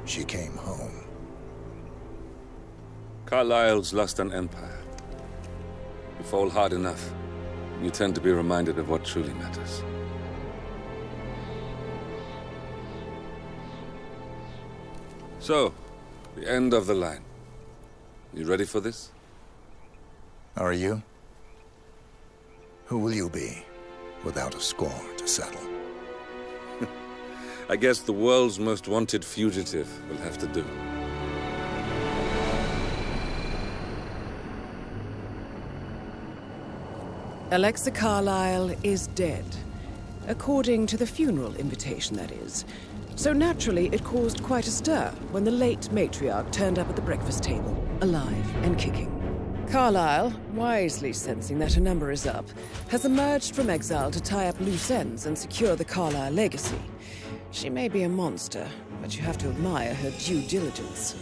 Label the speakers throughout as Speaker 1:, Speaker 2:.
Speaker 1: she came home.
Speaker 2: Carlyle's lost an empire. You fall hard enough, you tend to be reminded of what truly matters. So, the end of the line. You ready for this?
Speaker 1: Are you? Who will you be, without a score to settle?
Speaker 2: I guess the world's most wanted fugitive will have to do.
Speaker 3: Alexa Carlyle is dead. According to the funeral invitation, that is. So naturally, it caused quite a stir when the late matriarch turned up at the breakfast table, alive and kicking. Carlyle, wisely sensing that her number is up, has emerged from exile to tie up loose ends and secure the Carlyle legacy. She may be a monster, but you have to admire her due diligence.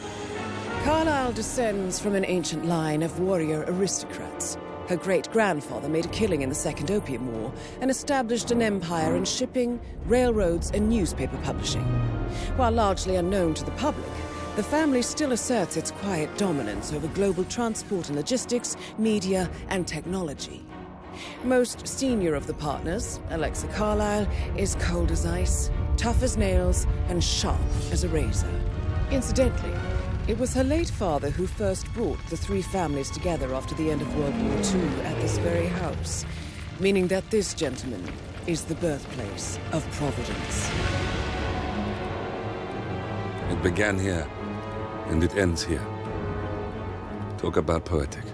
Speaker 3: Carlyle descends from an ancient line of warrior aristocrats. Her great-grandfather made a killing in the Second Opium War and established an empire in shipping, railroads, and newspaper publishing. While largely unknown to the public, the family still asserts its quiet dominance over global transport and logistics, media, and technology. Most senior of the partners, Alexa Carlyle, is cold as ice, tough as nails, and sharp as a razor. Incidentally, it was her late father who first brought the three families together after the end of World War II at this very house, meaning that this gentleman is the birthplace of Providence.
Speaker 2: It began here, and it ends here. Talk about poetic.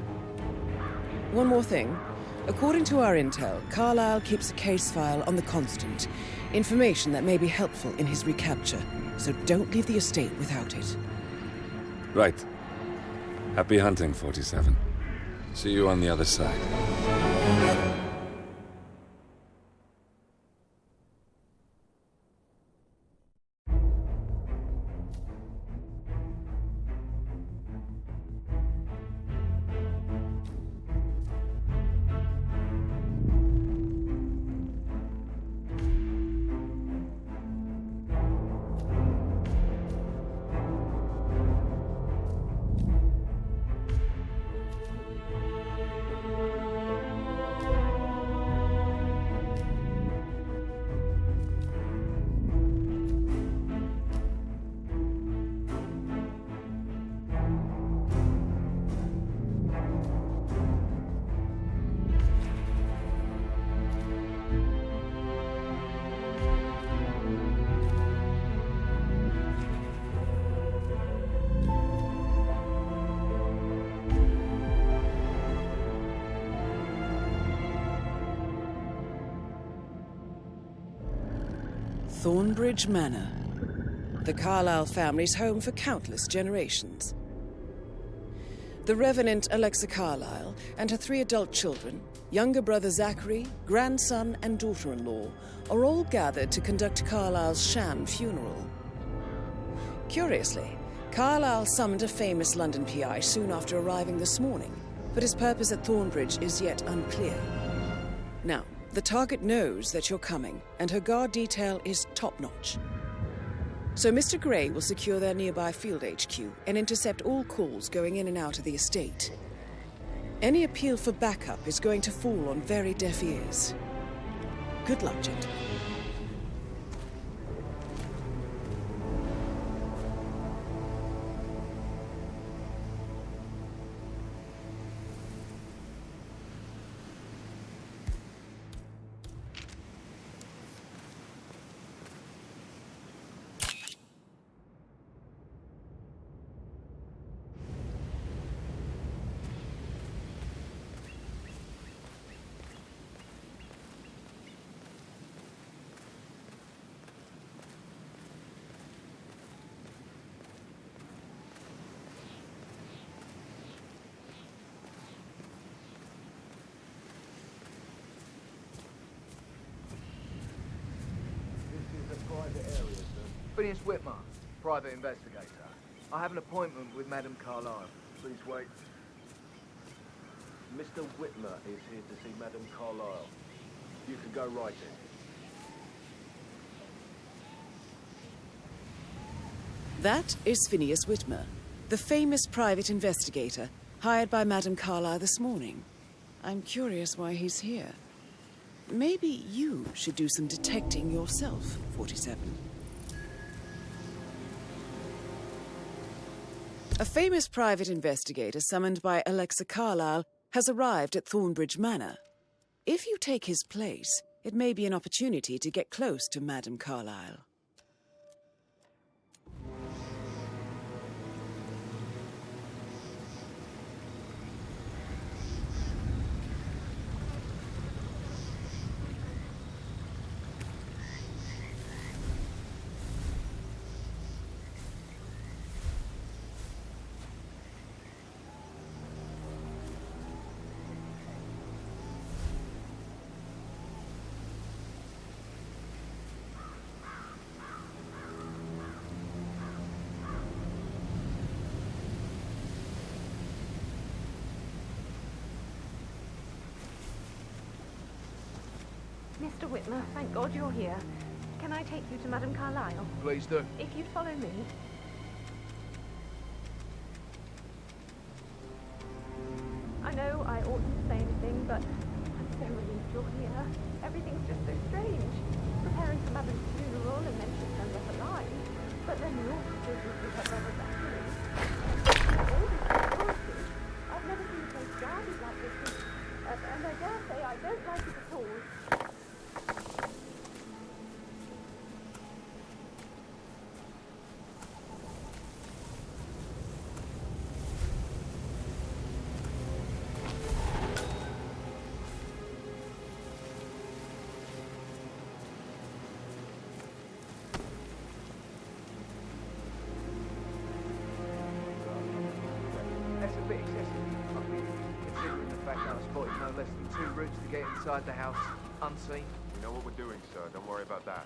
Speaker 3: One more thing. According to our intel, Carlyle keeps a case file on the Constant, information that may be helpful in his recapture, so don't leave the estate without it.
Speaker 2: Right. Happy hunting, 47. See you on the other side.
Speaker 3: Thornbridge Manor, the Carlyle family's home for countless generations. The Revenant Alexa Carlyle and her 3 adult children, younger brother Zachary, grandson and daughter-in-law, are all gathered to conduct Carlyle's sham funeral. Curiously, Carlyle summoned a famous London PI soon after arriving this morning, but his purpose at Thornbridge is yet unclear. Now, the target knows that you're coming, and her guard detail is top-notch. So Mr. Gray will secure their nearby field HQ and intercept all calls going in and out of the estate. Any appeal for backup is going to fall on very deaf ears. Good luck, gentlemen.
Speaker 4: Phineas Whitmer, private investigator. I have an appointment with Madame Carlyle. Please wait.
Speaker 5: Mr. Whitmer is here to see Madame Carlyle. You can go right in.
Speaker 3: That is Phineas Whitmer, the famous private investigator hired by Madame Carlyle this morning. I'm curious why he's here. Maybe you should do some detecting yourself, 47. A famous private investigator summoned by Alexa Carlyle has arrived at Thornbridge Manor. If you take his place, it may be an opportunity to get close to Madame Carlyle.
Speaker 6: Mr. Whitmer, thank God you're here. Can I take you to Madame Carlyle?
Speaker 4: Please do.
Speaker 6: If you'd follow me. I know I oughtn't to say anything, but I'm so relieved you're here. Everything's just so strange. Preparing for Madame's funeral and then she'll send us alive. But then the officers will be her brother's actually. All this security. I've never seen a place guarded like this. And I dare say I don't like it at all.
Speaker 4: That's a bit excessive. I mean, considering the fact that I spotted no less than 2 routes to get inside the house unseen.
Speaker 5: We know what we're doing, sir. Don't worry about that.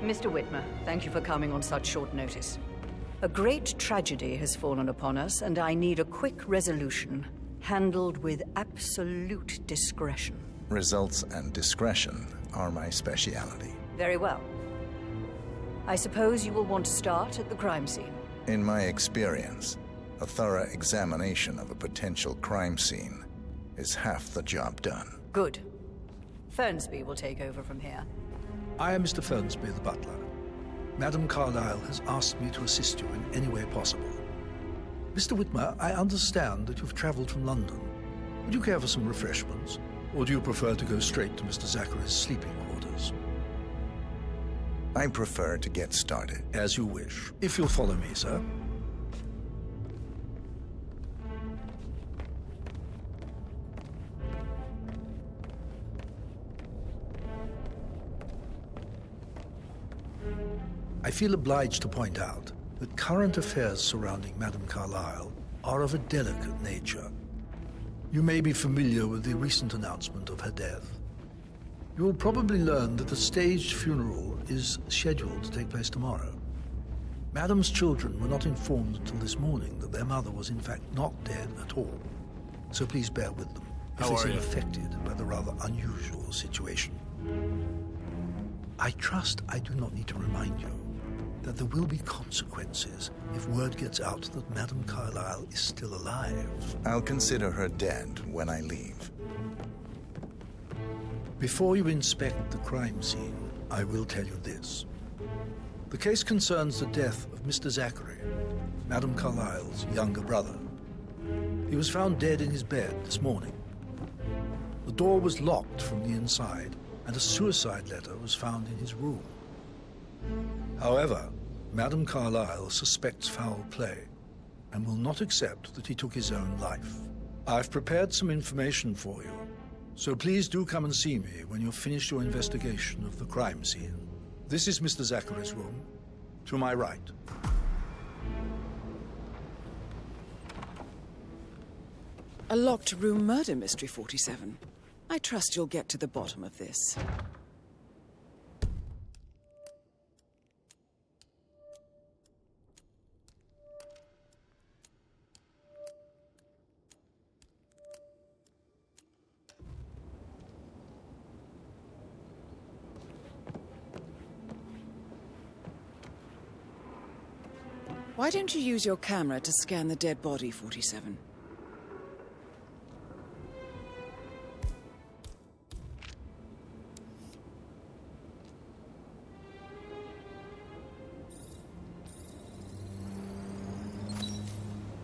Speaker 7: Mr. Whitmer, thank you for coming on such short notice. A great tragedy has fallen upon us, and I need a quick resolution, handled with absolute discretion.
Speaker 1: Results and discretion are my speciality.
Speaker 7: Very well. I suppose you will want to start at the crime scene.
Speaker 1: In my experience, a thorough examination of a potential crime scene is half the job done.
Speaker 7: Good. Fernsby will take over from here.
Speaker 8: I am Mr. Fernsby, the butler. Madame Carlyle has asked me to assist you in any way possible. Mr. Whitmer, I understand that you've travelled from London. Would you care for some refreshments? Or do you prefer to go straight to Mr. Zachary's sleeping quarters?
Speaker 1: I prefer to get started.
Speaker 8: As you wish. If you'll follow me, sir. I feel obliged to point out that current affairs surrounding Madame Carlyle are of a delicate nature. You may be familiar with the recent announcement of her death. You will probably learn that a staged funeral is scheduled to take place tomorrow. Madame's children were not informed until this morning that their mother was in fact not dead at all. So please bear with them if they seem affected by the rather unusual situation. I trust I do not need to remind you that there will be consequences if word gets out that Madame Carlyle is still alive.
Speaker 1: I'll consider her dead when I leave.
Speaker 8: Before you inspect the crime scene, I will tell you this. The case concerns the death of Mr. Zachary, Madame Carlyle's younger brother. He was found dead in his bed this morning. The door was locked from the inside, and a suicide letter was found in his room. However, Madame Carlyle suspects foul play and will not accept that he took his own life. I've prepared some information for you, so please do come and see me when you've finished your investigation of the crime scene. This is Mr. Zachary's room, to my right.
Speaker 3: A locked room murder mystery, 47. I trust you'll get to the bottom of this. Why don't you use your camera to scan the dead body, 47?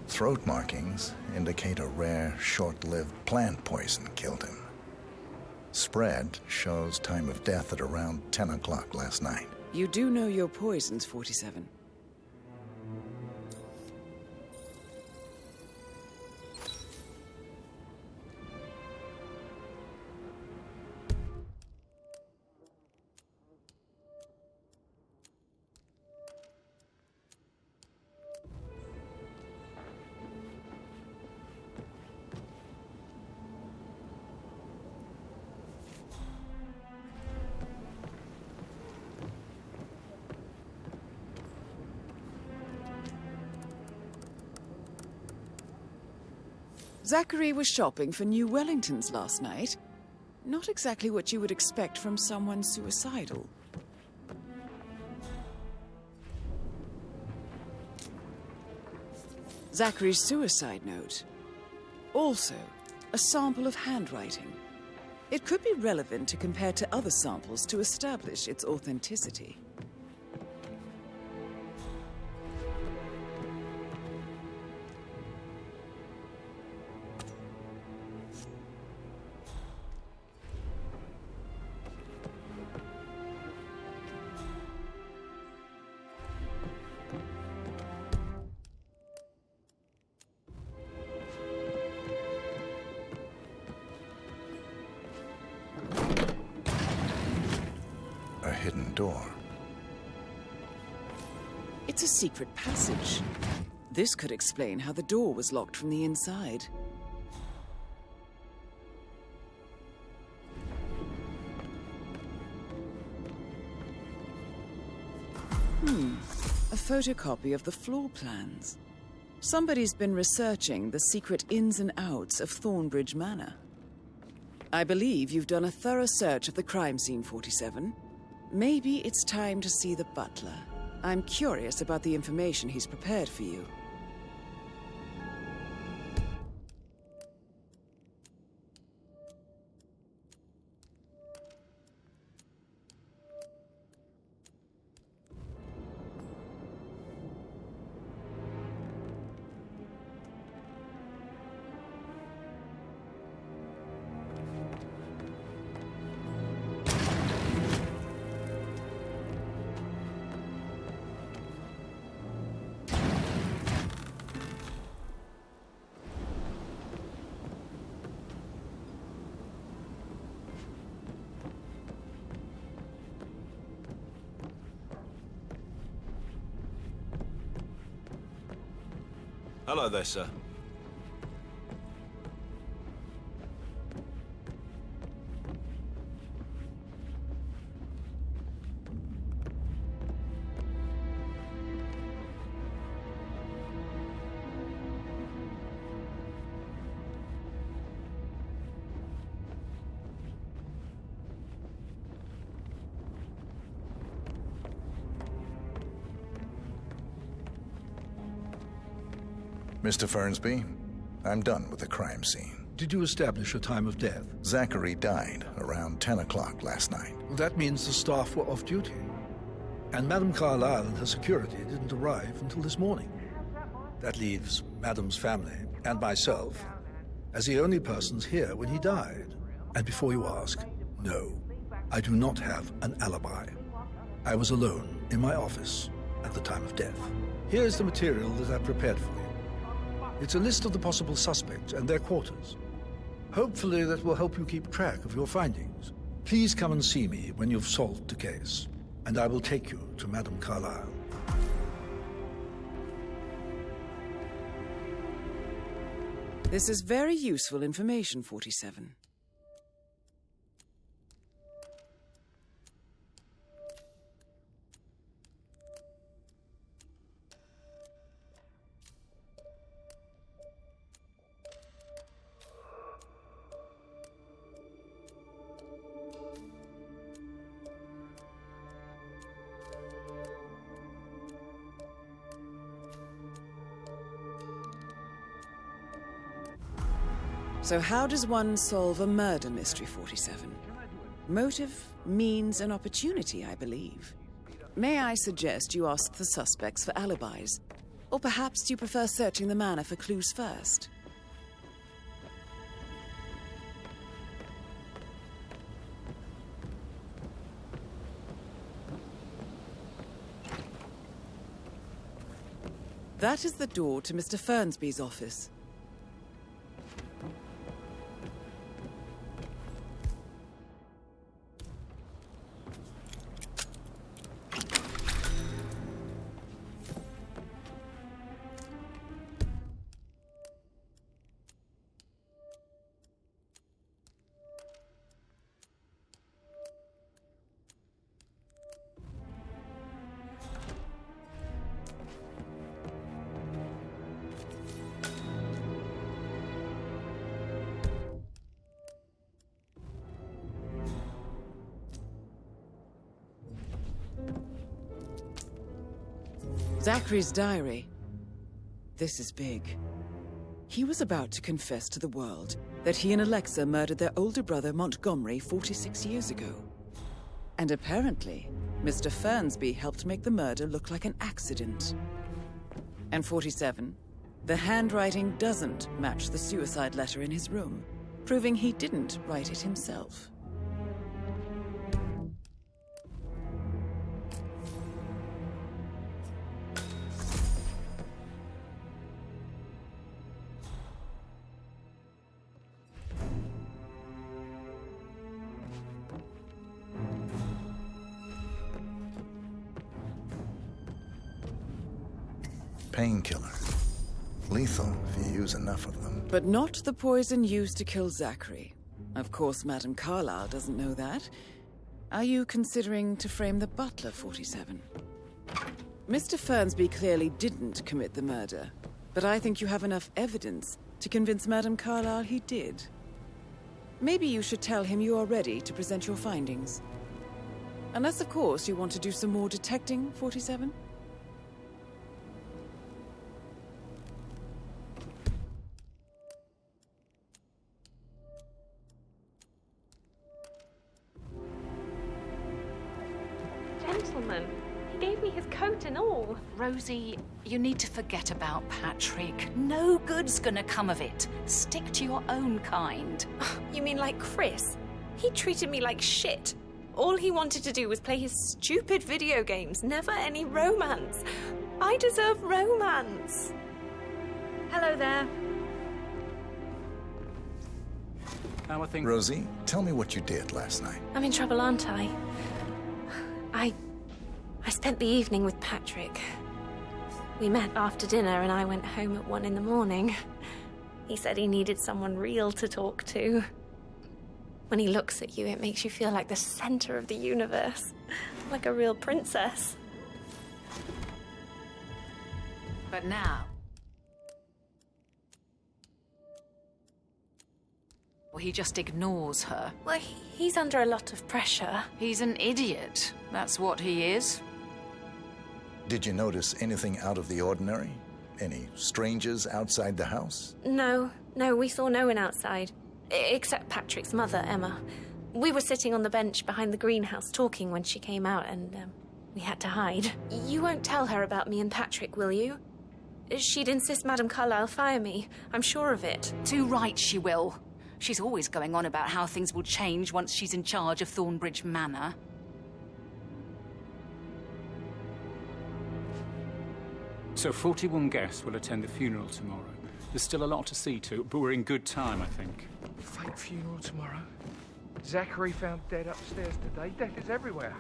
Speaker 1: Throat markings indicate a rare, short-lived plant poison killed him. Spread shows time of death at around 10 o'clock last night.
Speaker 3: You do know your poisons, 47. Zachary was shopping for new Wellingtons last night. Not exactly what you would expect from someone suicidal. Zachary's suicide note. Also, a sample of handwriting. It could be relevant to compare to other samples to establish its authenticity.
Speaker 1: A hidden door.
Speaker 3: It's a secret passage. This could explain how the door was locked from the inside. A photocopy of the floor plans. Somebody's been researching the secret ins and outs of Thornbridge Manor. I believe you've done a thorough search of the crime scene, 47. Maybe it's time to see the butler. I'm curious about the information he's prepared for you.
Speaker 9: Hello there, sir.
Speaker 1: Mr. Fernsby, I'm done with the crime scene.
Speaker 8: Did you establish a time of death?
Speaker 1: Zachary died around 10 o'clock last night.
Speaker 8: Well, that means the staff were off duty. And Madame Carlyle and her security didn't arrive until this morning. That leaves Madame's family and myself as the only persons here when he died. And before you ask, no, I do not have an alibi. I was alone in my office at the time of death. Here's the material that I prepared for you. It's a list of the possible suspects and their quarters. Hopefully that will help you keep track of your findings. Please come and see me when you've solved the case, and I will take you to Madame Carlyle.
Speaker 3: This is very useful information, 47. So how does one solve a murder mystery, 47? Motive, means, and opportunity, I believe. May I suggest you ask the suspects for alibis? Or perhaps do you prefer searching the manor for clues first? That is the door to Mr. Fernsby's office. Zachary's diary. This is big. He was about to confess to the world that he and Alexa murdered their older brother Montgomery 46 years ago. And apparently, Mr. Fernsby helped make the murder look like an accident. And 47, the handwriting doesn't match the suicide letter in his room, proving he didn't write it himself.
Speaker 1: Painkiller. Lethal if you use enough of them.
Speaker 3: But not the poison used to kill Zachary. Of course, Madame Carlyle doesn't know that. Are you considering to frame the butler, 47? Mr. Fernsby clearly didn't commit the murder, but I think you have enough evidence to convince Madame Carlyle he did. Maybe you should tell him you are ready to present your findings. Unless, of course, you want to do some more detecting, 47?
Speaker 6: Gentleman, he gave me his coat and all.
Speaker 9: Rosie, you need to forget about Patrick. No good's gonna come of it. Stick to your own kind.
Speaker 6: You mean like Chris? He treated me like shit. All he wanted to do was play his stupid video games, never any romance. I deserve romance. Hello there.
Speaker 10: How are things?
Speaker 1: Rosie, tell me what you did last night.
Speaker 6: I'm in trouble, aren't I? I spent the evening with Patrick. We met after dinner and I went home at 1 in the morning. He said he needed someone real to talk to. When he looks at you, it makes you feel like the center of the universe. Like a real princess.
Speaker 9: But now... well, he just ignores her.
Speaker 6: Well, he's under a lot of pressure.
Speaker 9: He's an idiot. That's what he is.
Speaker 1: Did you notice anything out of the ordinary? Any strangers outside the house?
Speaker 6: No,
Speaker 11: No, we saw no one outside. Except Patrick's mother, Emma. We were sitting on the bench behind the greenhouse talking when she came out, and we had to hide. You won't tell her about me and Patrick, will you? She'd insist Madame Carlyle fire me. I'm sure of it.
Speaker 9: Too right she will. She's always going on about how things will change once she's in charge of Thornbridge Manor.
Speaker 10: So 41 guests will attend the funeral tomorrow. There's still a lot to see to, but we're in good time, I think.
Speaker 4: Fake funeral tomorrow. Zachary found dead upstairs today. Death is everywhere.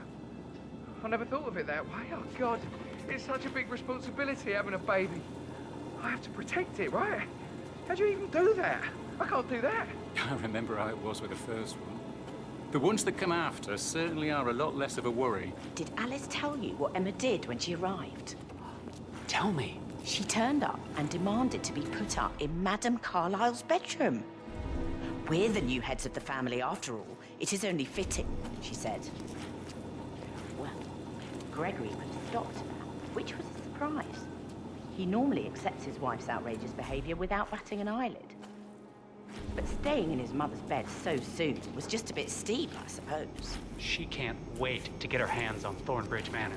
Speaker 4: I never thought of it that way. Oh, God. It's such a big responsibility having a baby. I have to protect it, right? How do you even do that? I can't do that.
Speaker 10: I remember how it was with the first one. The ones that come after certainly are a lot less of a worry.
Speaker 12: Did Alice tell you what Emma did when she arrived?
Speaker 13: Tell me.
Speaker 12: She turned up and demanded to be put up in Madame Carlyle's bedroom. We're the new heads of the family after all. It is only fitting, she said. Well, Gregory put a stop to that, which was a surprise. He normally accepts his wife's outrageous behaviour without batting an eyelid. But staying in his mother's bed so soon was just a bit steep, I suppose.
Speaker 13: She can't wait to get her hands on Thornbridge Manor.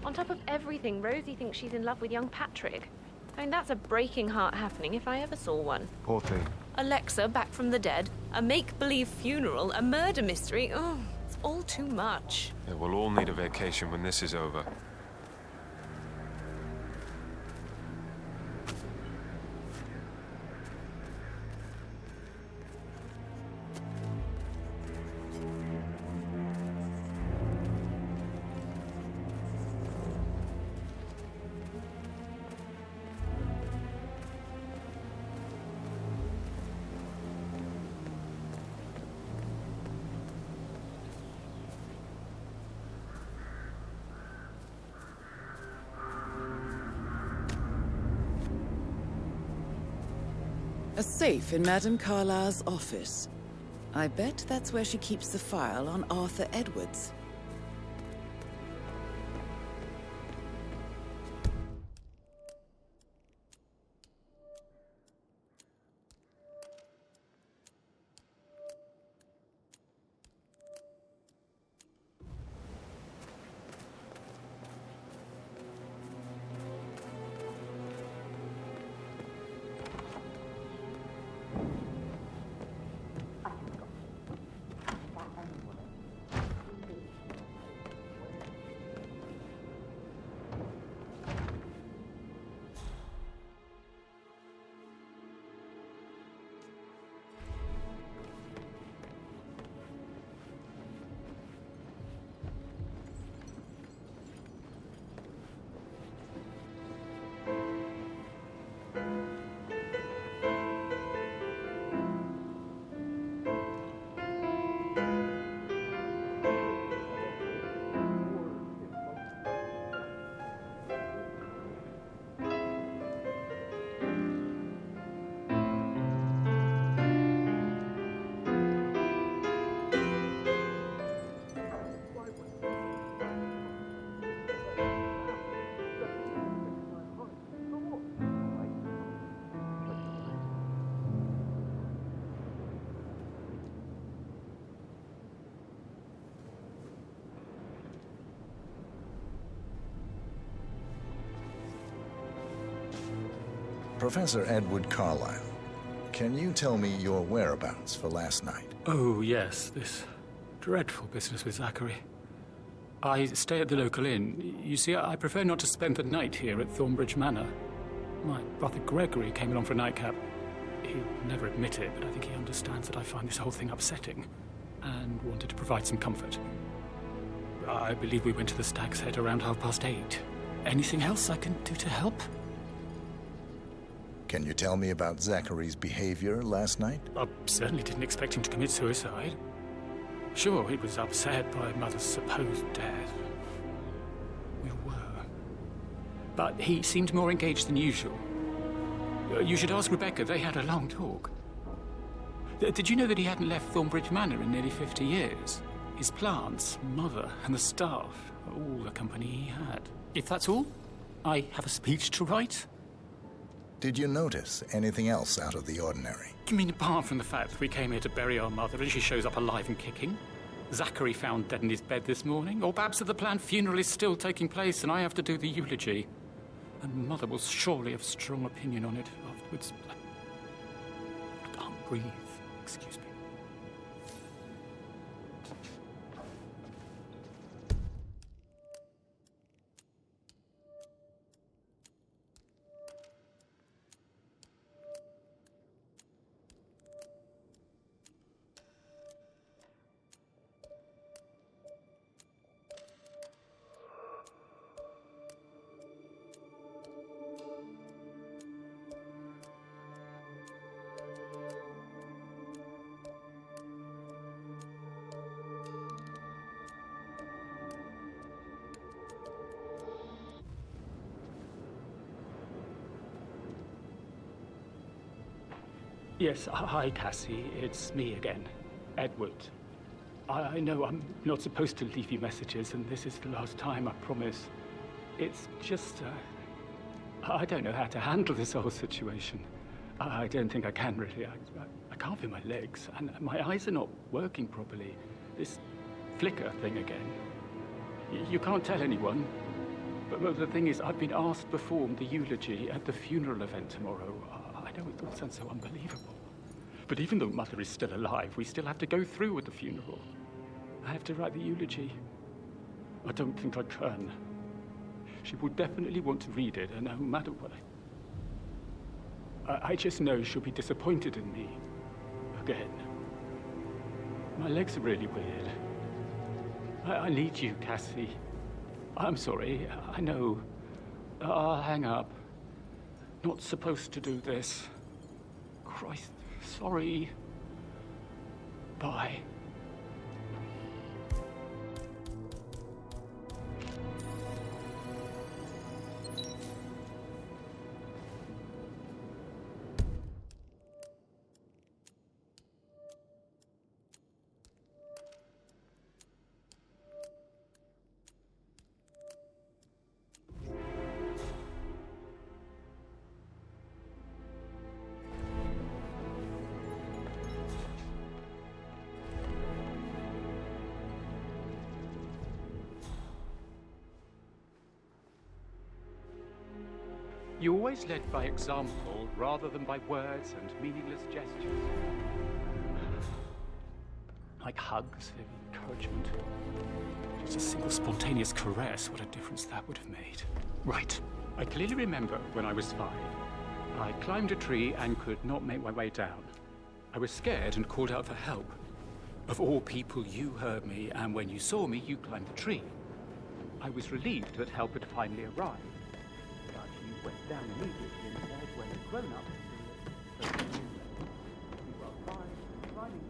Speaker 11: On top of everything, Rosie thinks she's in love with young Patrick. I mean, that's a breaking heart happening if I ever saw one.
Speaker 5: Poor thing.
Speaker 11: Alexa back from the dead, a make-believe funeral, a murder mystery. Oh, it's all too much.
Speaker 14: Yeah, we'll all need a vacation when this is over.
Speaker 3: A safe in Madame Carlyle's office. I bet that's where she keeps the file on Arthur Edwards.
Speaker 1: Professor Edward Carlyle, can you tell me your whereabouts for last night?
Speaker 10: Oh, yes, this dreadful business with Zachary. I stay at the local inn. You see, I prefer not to spend the night here at Thornbridge Manor. My brother Gregory came along for a nightcap. He'd never admit it, but I think he understands that I find this whole thing upsetting and wanted to provide some comfort. I believe we went to the Stag's Head around 8:30. Anything else I can do to help?
Speaker 1: Can you tell me about Zachary's behavior last night?
Speaker 10: I certainly didn't expect him to commit suicide. Sure, he was upset by Mother's supposed death. We were. But he seemed more engaged than usual. You should ask Rebecca. They had a long talk. Did you know that he hadn't left Thornbridge Manor in nearly 50 years? His plants, mother, and the staff are all the company he had. If that's all, I have a speech to write.
Speaker 1: Did you notice anything else out of the ordinary?
Speaker 10: You mean apart from the fact that we came here to bury our mother and she shows up alive and kicking? Zachary found dead in his bed this morning? Or perhaps that the planned funeral is still taking place and I have to do the eulogy? And Mother will surely have a strong opinion on it afterwards. I can't breathe. Excuse me. Yes, hi, Cassie. It's me again, Edward. I know I'm not supposed to leave you messages, and this is the last time, I promise. It's just, I don't know how to handle this whole situation. I don't think I can, really. I can't feel my legs, and my eyes are not working properly. This flicker thing again. You can't tell anyone, but the thing is, I've been asked to perform the eulogy at the funeral event tomorrow. I know it all sounds so unbelievable. But even though Mother is still alive, we still have to go through with the funeral. I have to write the eulogy. I don't think I can. She will definitely want to read it, and no matter what, I just know she'll be disappointed in me. Again. My legs are really weird. I need you, Cassie. I'm sorry, I know. I'll hang up. Not supposed to do this. Christ, sorry. Bye. You always led by example rather than by words and meaningless gestures. Like hugs, encouragement. Just a single spontaneous caress, what a difference that would have made. Right. I clearly remember when I was 5. I climbed a tree and could not make my way down. I was scared and called out for help. Of all people, you heard me, and when you saw me, you climbed the tree. I was relieved that help had finally arrived. Went down immediately and said, when a grown-up you are fine, climbing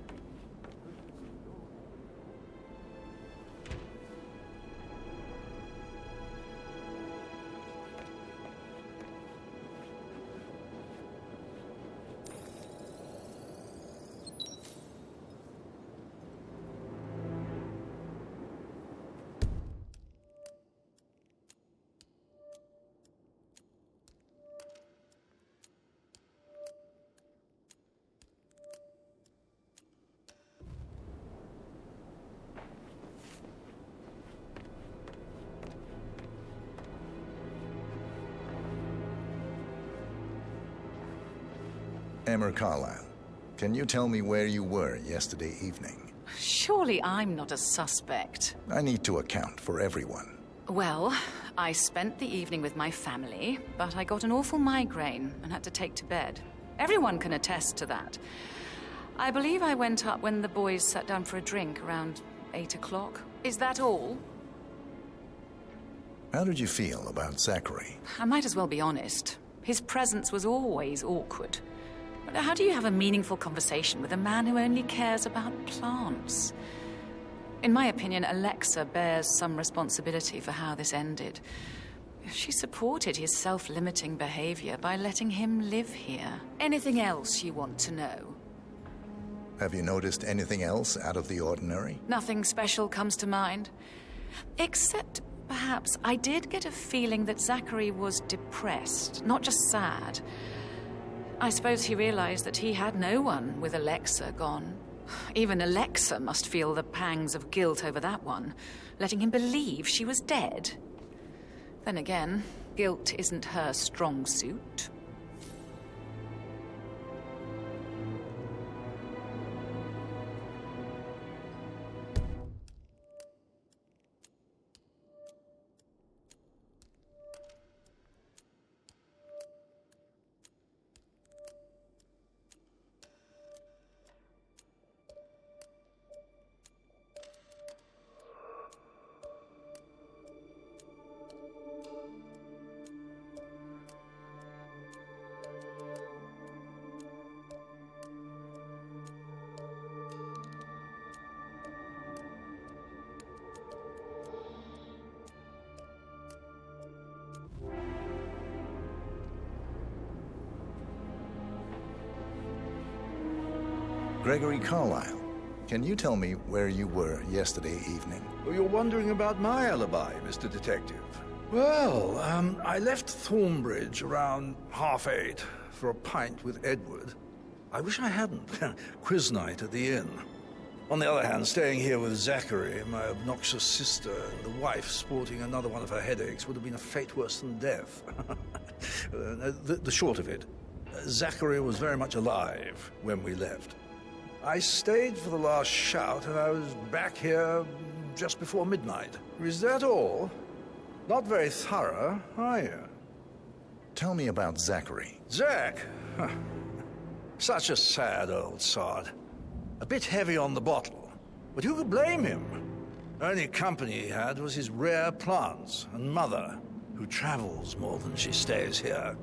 Speaker 1: Emma Carlyle, can you tell me where you were yesterday evening?
Speaker 9: Surely I'm not a suspect.
Speaker 1: I need to account for everyone.
Speaker 9: Well, I spent the evening with my family, but I got an awful migraine and had to take to bed. Everyone can attest to that. I believe I went up when the boys sat down for a drink around 8 o'clock. Is that all?
Speaker 1: How did you feel about Zachary?
Speaker 9: I might as well be honest. His presence was always awkward. But how do you have a meaningful conversation with a man who only cares about plants? In my opinion, Alexa bears some responsibility for how this ended. She supported his self-limiting behavior by letting him live here. Anything else you want to know?
Speaker 1: Have you noticed anything else out of the ordinary?
Speaker 9: Nothing special comes to mind. Except, perhaps, I did get a feeling that Zachary was depressed, not just sad. I suppose he realized that he had no one with Alexa gone. Even Alexa must feel the pangs of guilt over that one, letting him believe she was dead. Then again, guilt isn't her strong suit.
Speaker 1: Gregory Carlyle, can you tell me where you were yesterday evening?
Speaker 8: Well, you're wondering about my alibi, Mr. Detective. Well, I left Thornbridge around 8:30 for a pint with Edward. I wish I hadn't. Quiz night at the inn. On the other hand, staying here with Zachary, my obnoxious sister, and the wife sporting another one of her headaches would have been a fate worse than death. The short of it, Zachary was very much alive when we left. I stayed for the last shout, and I was back here just before midnight. Is that all? Not very thorough, are you?
Speaker 1: Tell me about Zachary.
Speaker 8: Zach? Huh. Such a sad old sod. A bit heavy on the bottle, but who could blame him? Only company he had was his rare plants and mother, who travels more than she stays here.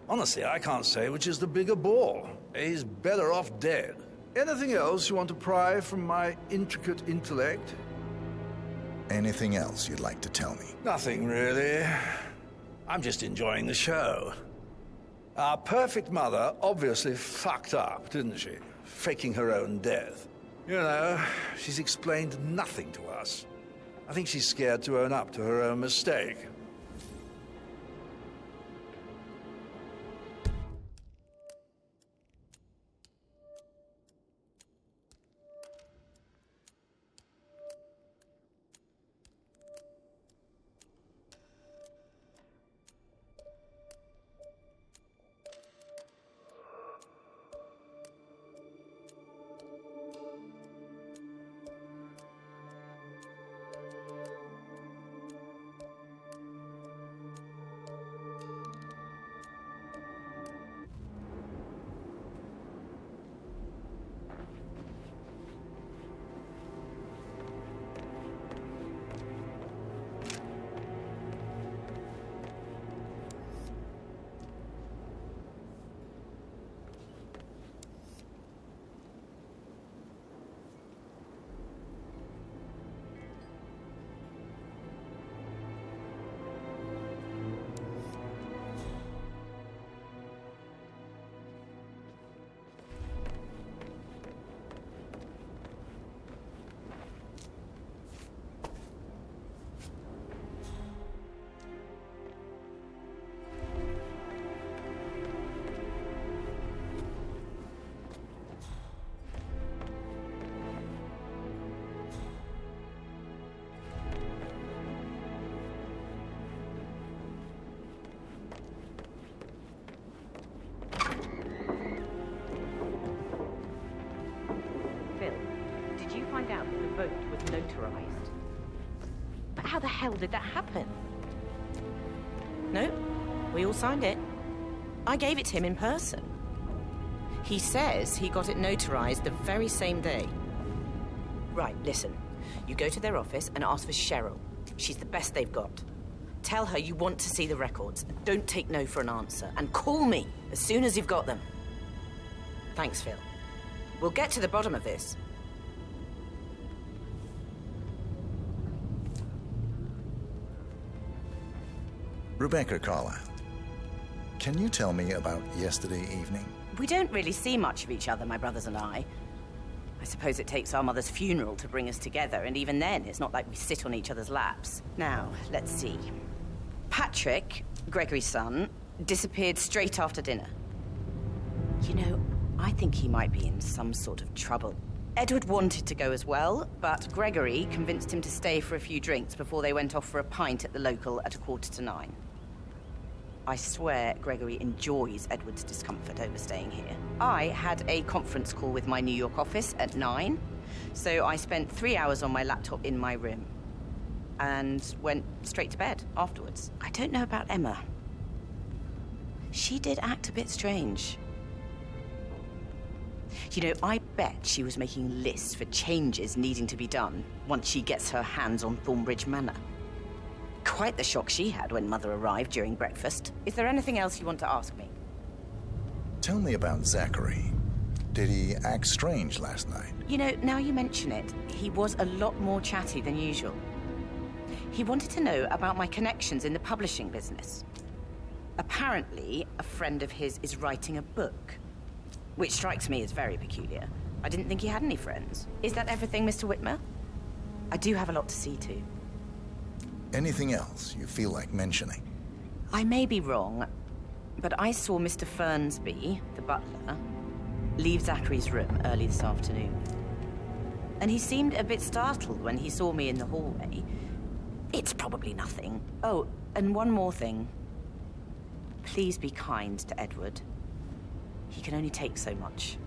Speaker 8: Honestly, I can't say which is the bigger bore. He's better off dead. Anything else you want to pry from my intricate intellect?
Speaker 1: Anything else you'd like to tell me?
Speaker 8: Nothing, really. I'm just enjoying the show. Our perfect mother obviously fucked up, didn't she? Faking her own death. You know, she's explained nothing to us. I think she's scared to own up to her own mistake.
Speaker 12: Find out that the vote was notarized. But how the hell did that happen? No, we all signed it. I gave it to him in person. He says he got it notarized the very same day. Right, listen. You go to their office and ask for Cheryl. She's the best they've got. Tell her you want to see the records. Don't take no for an answer. And call me as soon as you've got them. Thanks, Phil. We'll get to the bottom of this.
Speaker 1: Rebecca Carlyle, can you tell me about yesterday evening?
Speaker 12: We don't really see much of each other, my brothers and I. I suppose it takes our mother's funeral to bring us together, and even then, it's not like we sit on each other's laps. Now, let's see. Patrick, Gregory's son, disappeared straight after dinner. You know, I think he might be in some sort of trouble. Edward wanted to go as well, but Gregory convinced him to stay for a few drinks before they went off for a pint at the local at 9:15. I swear Gregory enjoys Edward's discomfort over staying here. I had a conference call with my New York office at 9, so I spent 3 hours on my laptop in my room and went straight to bed afterwards. I don't know about Emma. She did act a bit strange. You know, I bet she was making lists for changes needing to be done once she gets her hands on Thornbridge Manor. Quite the shock she had when Mother arrived during breakfast. Is there anything else you want to ask me?
Speaker 1: Tell me about Zachary. Did he act strange last night?
Speaker 12: You know, now you mention it, he was a lot more chatty than usual. He wanted to know about my connections in the publishing business. Apparently, a friend of his is writing a book, which strikes me as very peculiar. I didn't think he had any friends. Is that everything, Mr. Whitmer? I do have a lot to see to.
Speaker 1: Anything else you feel like mentioning?
Speaker 12: I may be wrong, but I saw Mr. Fernsby, the butler, leave Zachary's room early this afternoon. And he seemed a bit startled when he saw me in the hallway. It's probably nothing. Oh, and one more thing. Please be kind to Edward. He can only take so much.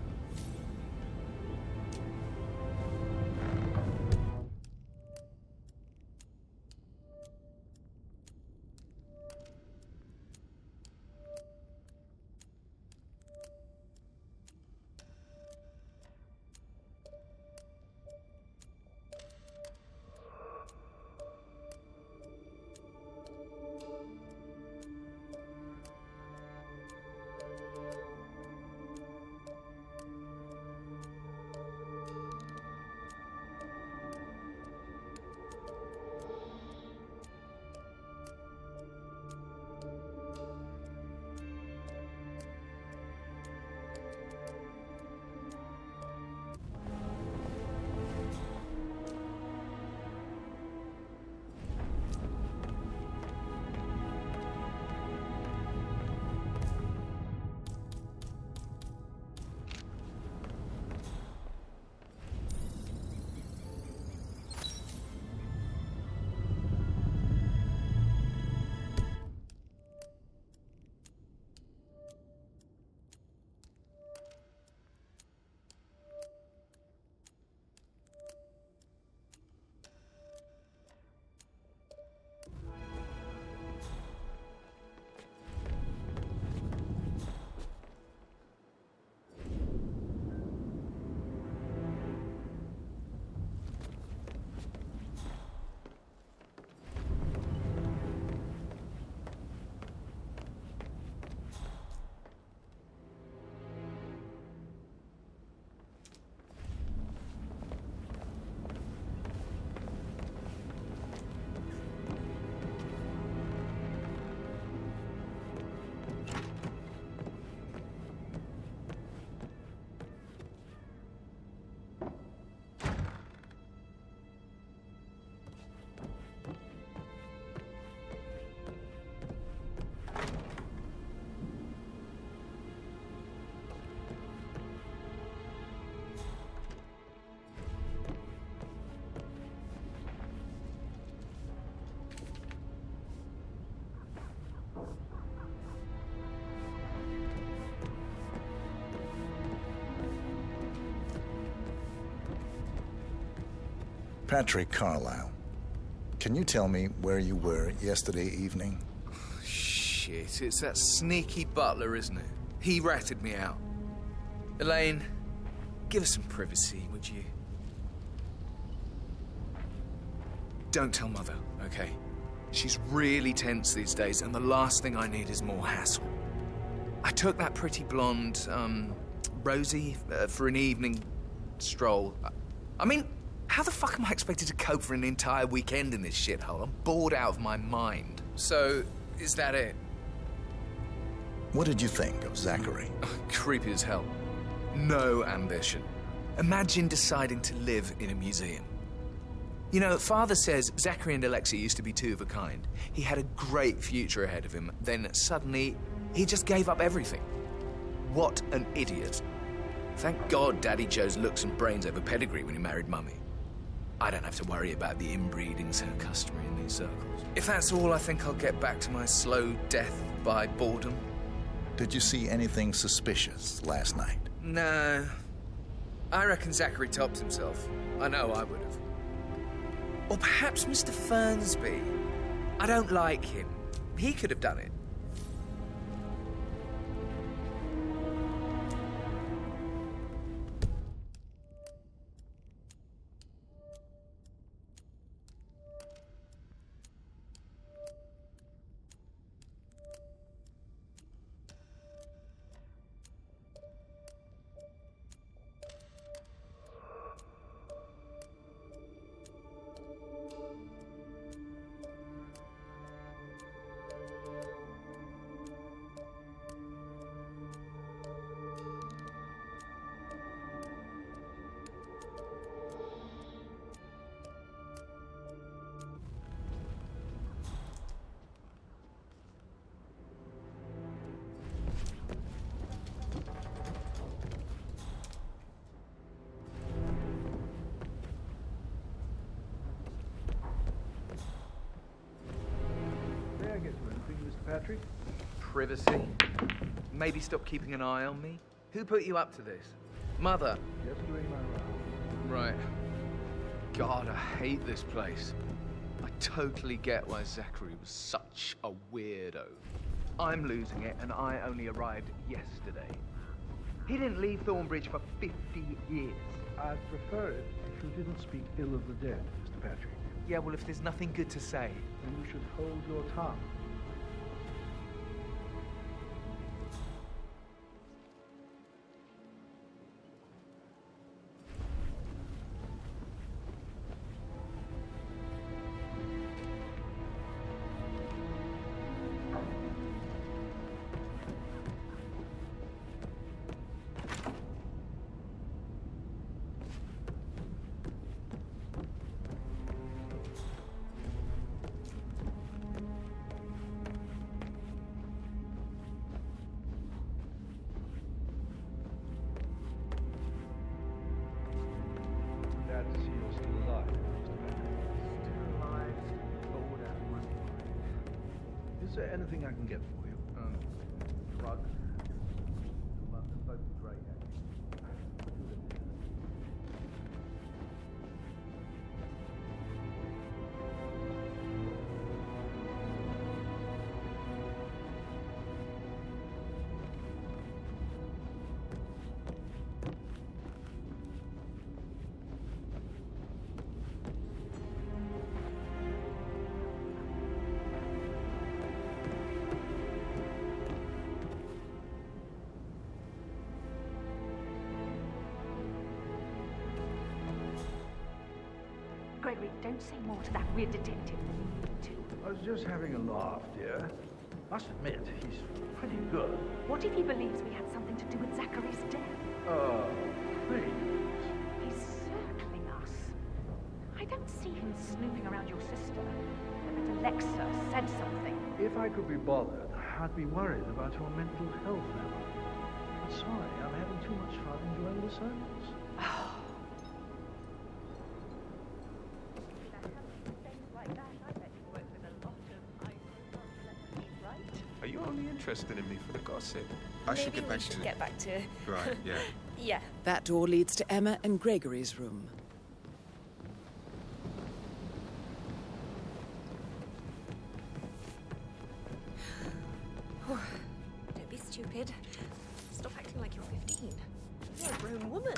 Speaker 1: Patrick Carlisle, can you tell me where you were yesterday evening?
Speaker 4: Shit, it's that sneaky butler, isn't it? He ratted me out. Elaine, give us some privacy, would you? Don't tell Mother, okay? She's really tense these days, and the last thing I need is more hassle. I took that pretty blonde, Rosie, for an evening stroll. I mean, how the fuck am I expected to cope for an entire weekend in this shithole? I'm bored out of my mind. So, is that it?
Speaker 1: What did you think of Zachary?
Speaker 4: Creepy as hell. No ambition. Imagine deciding to live in a museum. You know, Father says Zachary and Alexa used to be two of a kind. He had a great future ahead of him. Then suddenly, he just gave up everything. What an idiot. Thank God Daddy chose looks and brains over pedigree when he married Mummy. I don't have to worry about the inbreeding so customary in these circles. If that's all, I think I'll get back to my slow death by boredom.
Speaker 1: Did you see anything suspicious last night?
Speaker 4: No. I reckon Zachary tops himself. I know I would have. Or perhaps Mr. Fernsby. I don't like him. He could have done it.
Speaker 5: Patrick?
Speaker 4: Privacy. Maybe stop keeping an eye on me. Who put you up to this? Mother.
Speaker 5: Just doing my
Speaker 4: Right.
Speaker 5: rounds.
Speaker 4: God, I hate this place. I totally get why Zachary was such a weirdo. I'm losing it, and I only arrived yesterday. He didn't leave Thornbridge for 50 years.
Speaker 5: I'd prefer it if you didn't speak ill of the dead, Mr. Patrick.
Speaker 4: Yeah, well, if there's nothing good to say...
Speaker 5: then you should hold your tongue. Glad to see you're still alive, Mr. Patrick.
Speaker 4: Still alive, bored out of my mind.
Speaker 5: Is there anything I can get for you? Drugs? London boat Grey
Speaker 15: Gregory, don't say more to that weird detective than you need to.
Speaker 5: I was just having a laugh, dear. Must admit, he's pretty good.
Speaker 15: What if he believes we had something to do with Zachary's death?
Speaker 5: Oh, please.
Speaker 15: He's circling us. I don't see him snooping around your sister. I bet Alexa said something.
Speaker 5: If I could be bothered, I'd be worried about your mental health now. But sorry, I'm having too much fun enjoying the silence.
Speaker 14: Are you only interested in me for the gossip?
Speaker 11: I should get back to...
Speaker 14: Right, yeah.
Speaker 11: Yeah.
Speaker 3: That door leads to Emma and Gregory's room.
Speaker 11: Don't be stupid. Stop acting like you're 15. You're a grown woman.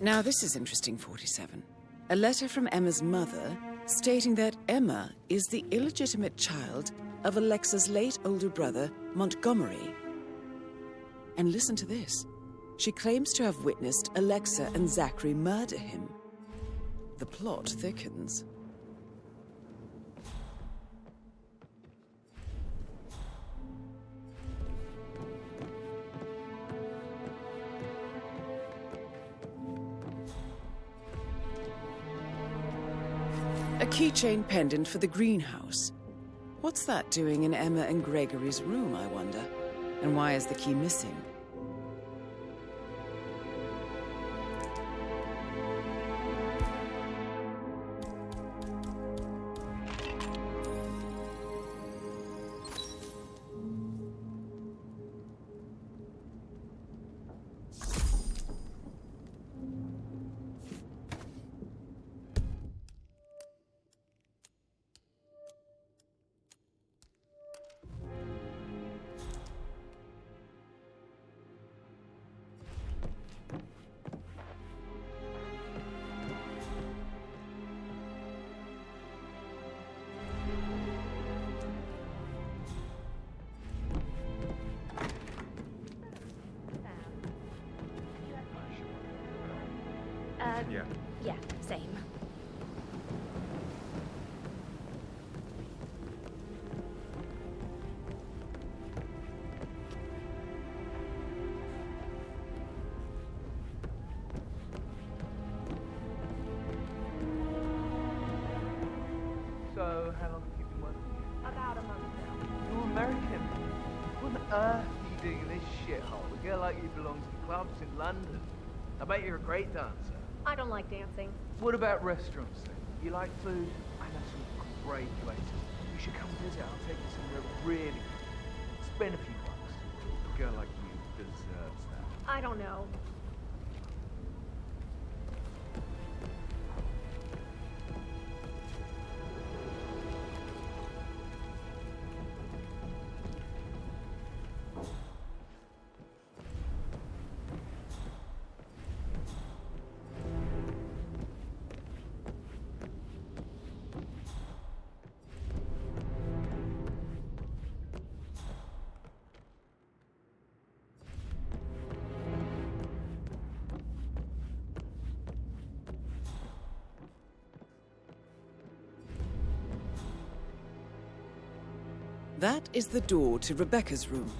Speaker 3: Now this is interesting, 47. A letter from Emma's mother stating that Emma is the illegitimate child of Alexa's late older brother, Montgomery. And listen to this. She claims to have witnessed Alexa and Zachary murder him. The plot thickens. A keychain pendant for the greenhouse. What's that doing in Emma and Gregory's room, I wonder? And why is the key missing?
Speaker 11: Yeah, same.
Speaker 4: So, how long have you been working here?
Speaker 6: About a month now.
Speaker 4: You're American. What on earth are you doing in this shithole? A girl like you belongs to clubs in London. I bet you're a great dancer.
Speaker 6: I don't like dancing.
Speaker 4: What about restaurants then? You like food? I know some great places. You should come visit. I'll take you somewhere really good. Spend a few bucks. A girl like you deserves that.
Speaker 6: I don't know.
Speaker 3: That is the door to Rebecca's room.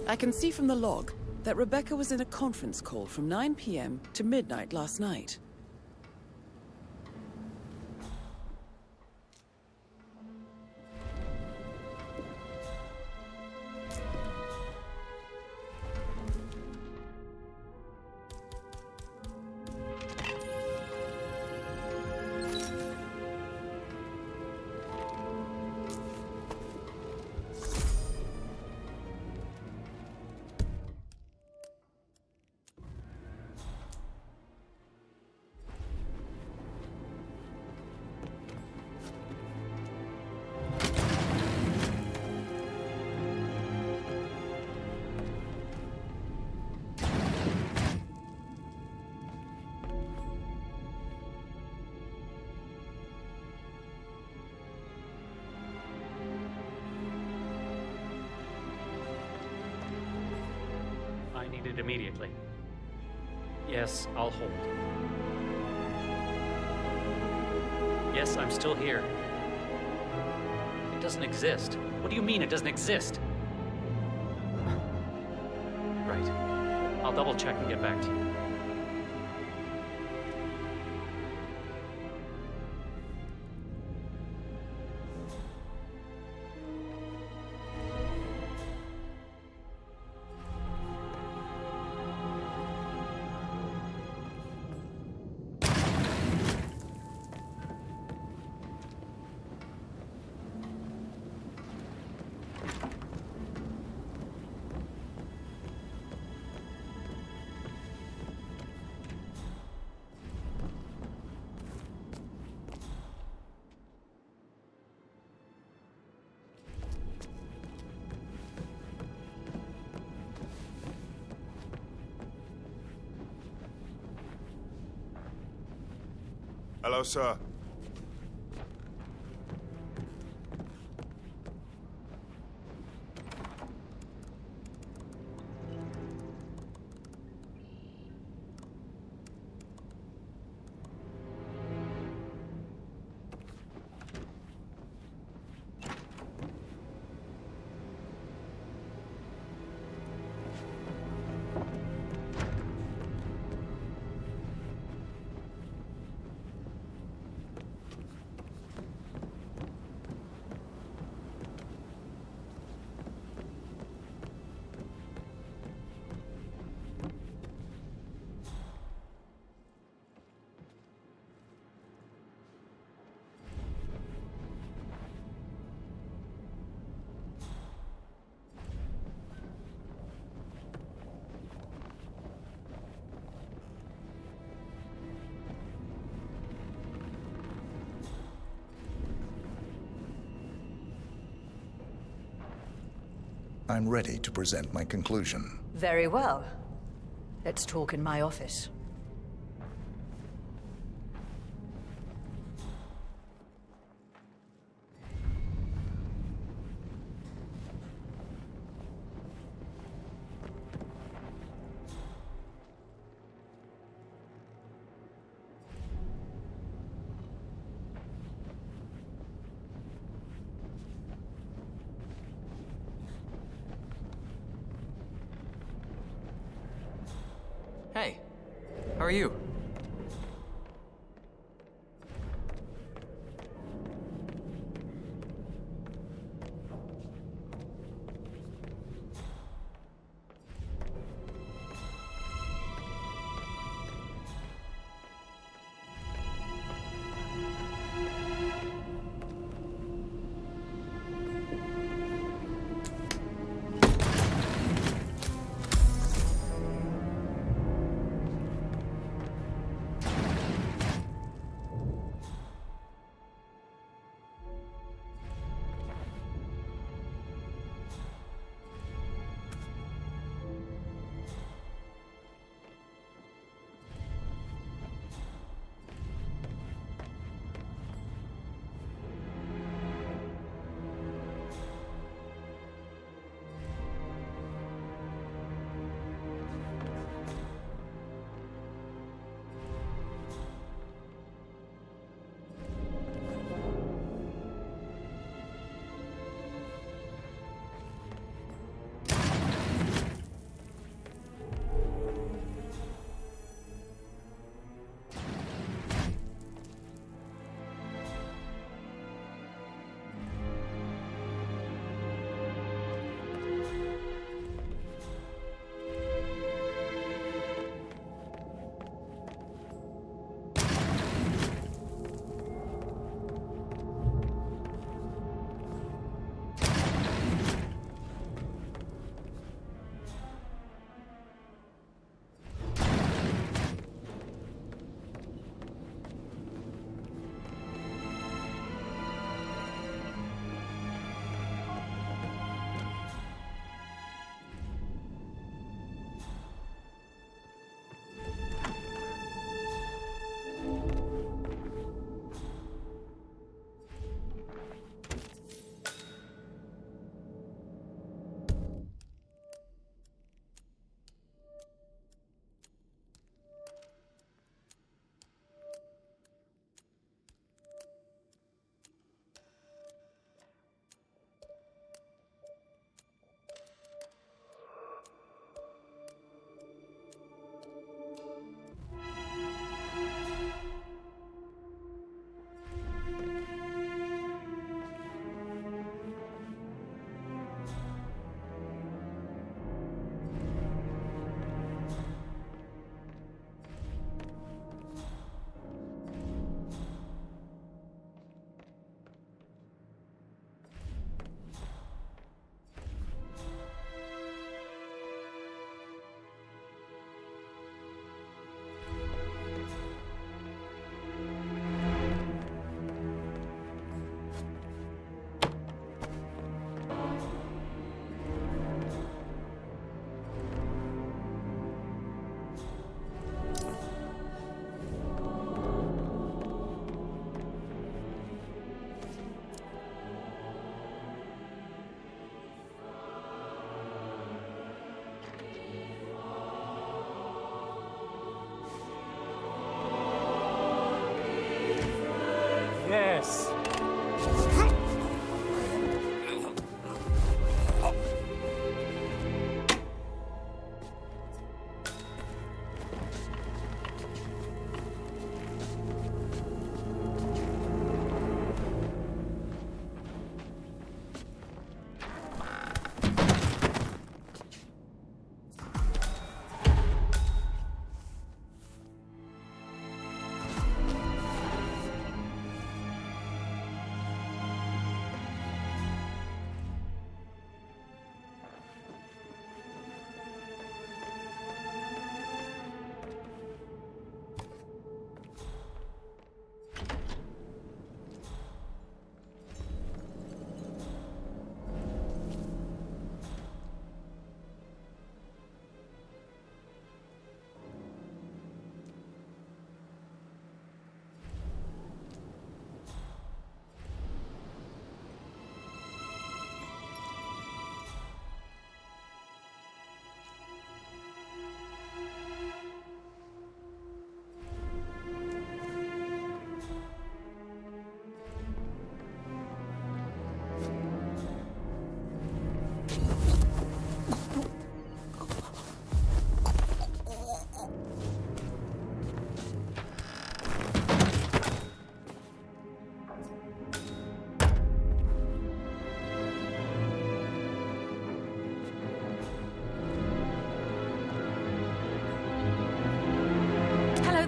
Speaker 3: I can see from the log that Rebecca was in a conference call from 9 p.m. to midnight last night.
Speaker 13: I need it immediately. Yes, I'll hold. Yes, I'm still here. It doesn't exist. What do you mean it doesn't exist? Right. I'll double check and get back to you.
Speaker 16: Hello, sir.
Speaker 1: I'm ready to present my conclusion.
Speaker 7: Very well. Let's talk in my office.
Speaker 17: Hey, how are you?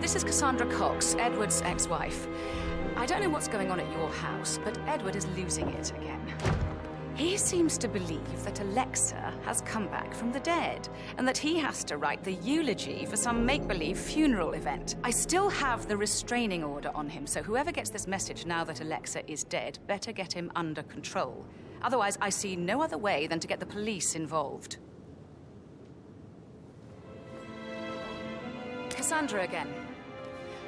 Speaker 9: This is Cassandra Cox, Edward's ex-wife. I don't know what's going on at your house, but Edward is losing it again. He seems to believe that Alexa has come back from the dead, and that he has to write the eulogy for some make-believe funeral event. I still have the restraining order on him, so whoever gets this message now that Alexa is dead better get him under control. Otherwise, I see no other way than to get the police involved. Cassandra again.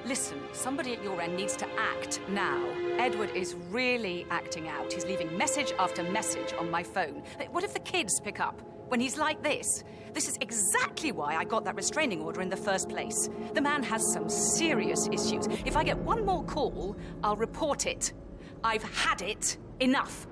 Speaker 9: Listen, somebody at your end needs to act now. Edward is really acting out. He's leaving message after message on my phone. What if the kids pick up when he's like this? This is exactly why I got that restraining order in the first place. The man has some serious issues. If I get one more call, I'll report it. I've had it. Enough.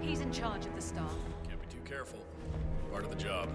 Speaker 9: He's in charge of the staff.
Speaker 16: Can't be too careful. Part of the job.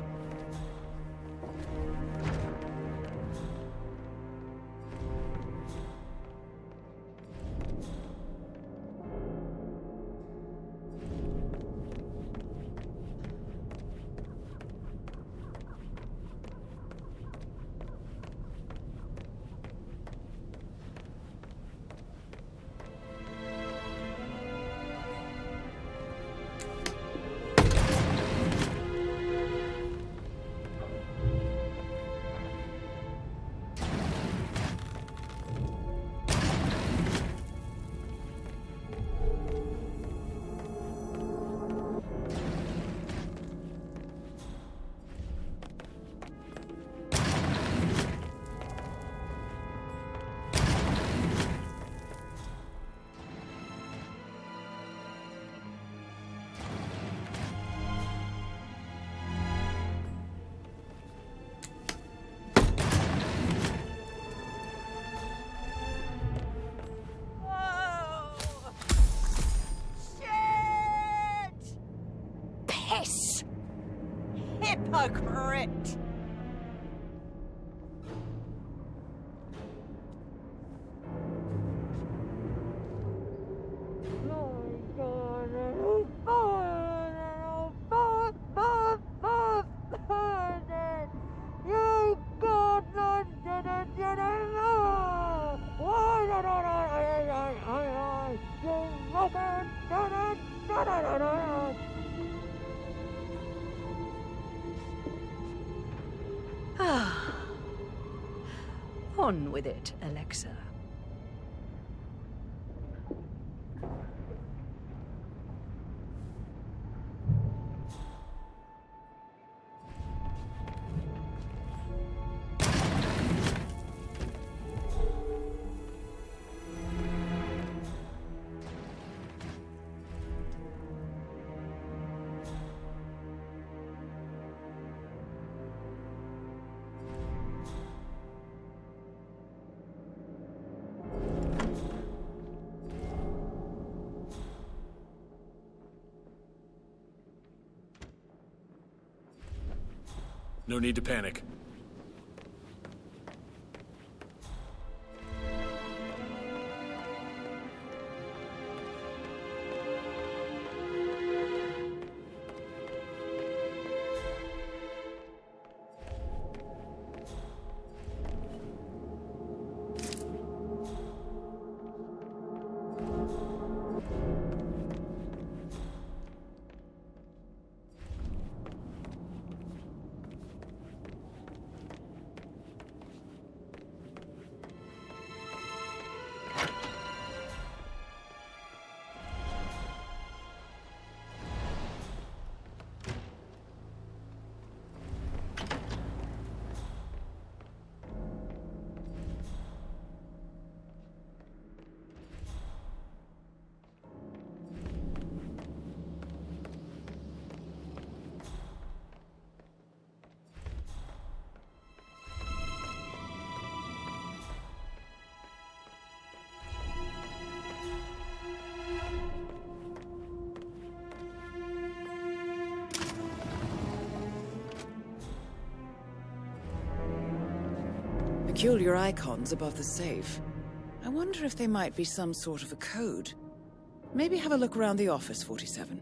Speaker 12: Hypocrite!
Speaker 7: On with it, Alexa.
Speaker 16: No need to panic.
Speaker 3: Peculiar icons above the safe. I wonder if they might be some sort of a code. Maybe have a look around the office, 47.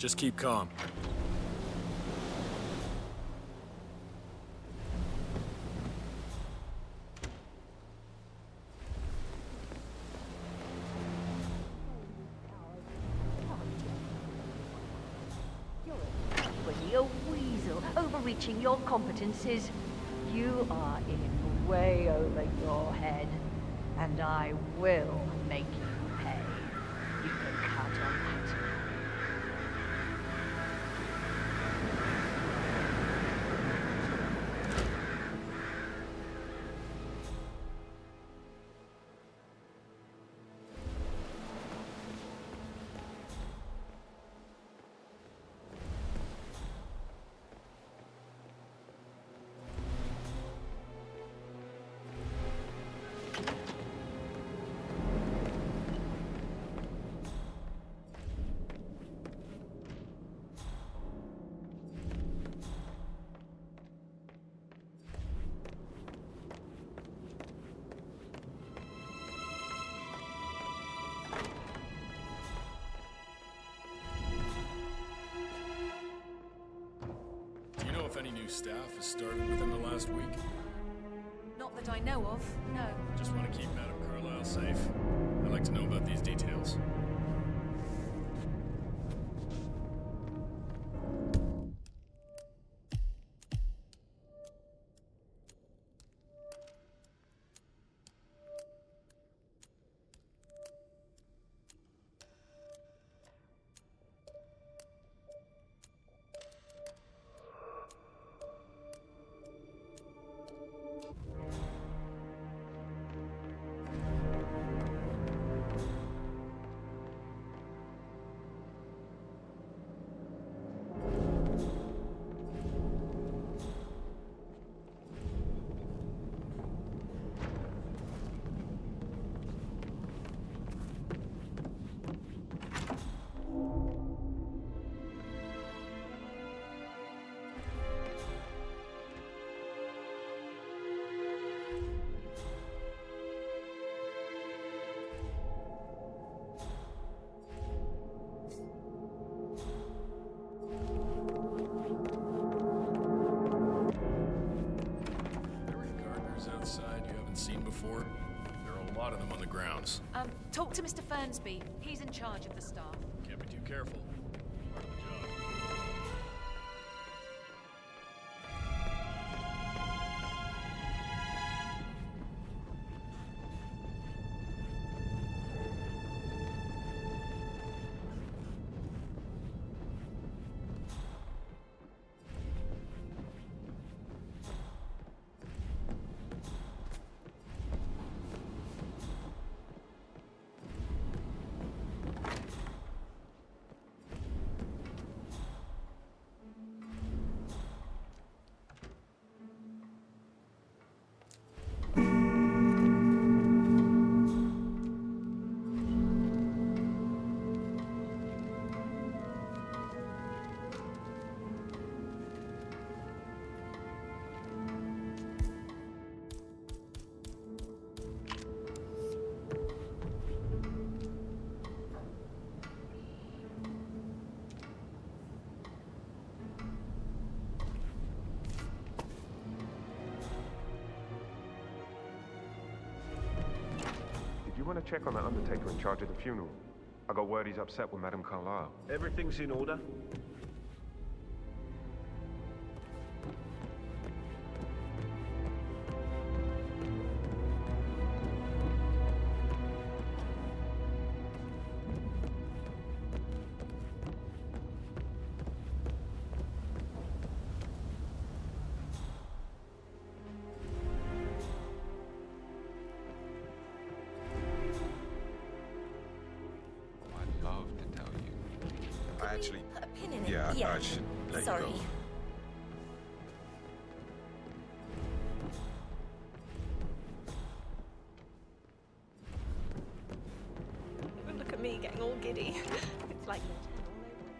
Speaker 16: Just keep calm.
Speaker 15: You're a weasel, overreaching your competences. You are in way over your head, and I will make you pay. You can count on that.
Speaker 16: if any new staff has started within the last week?
Speaker 9: Not that I know of, no.
Speaker 16: Just want to keep Madame Carlyle safe. I'd like to know about these details.
Speaker 9: Talk to Mr. Fernsby. He's in charge of the staff.
Speaker 16: Can't be too careful. Part of the job.
Speaker 14: You want to check on the undertaker in charge of the funeral? I got word he's upset with Madame Carlyle.
Speaker 5: Everything's in order.
Speaker 11: Actually, put a pin in it. Yeah, I should let you go. Look at me getting all giddy. It's like year 10 all over again.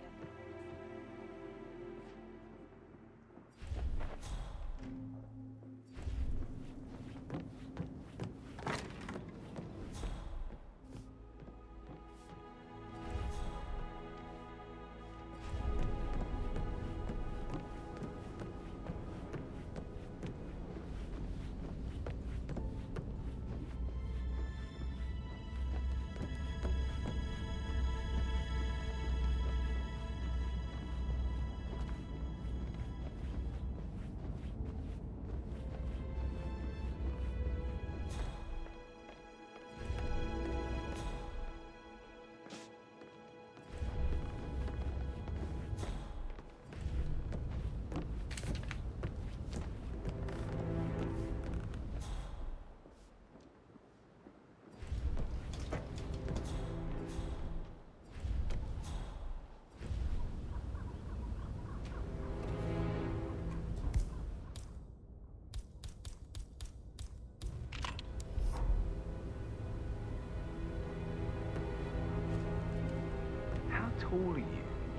Speaker 5: tall are you?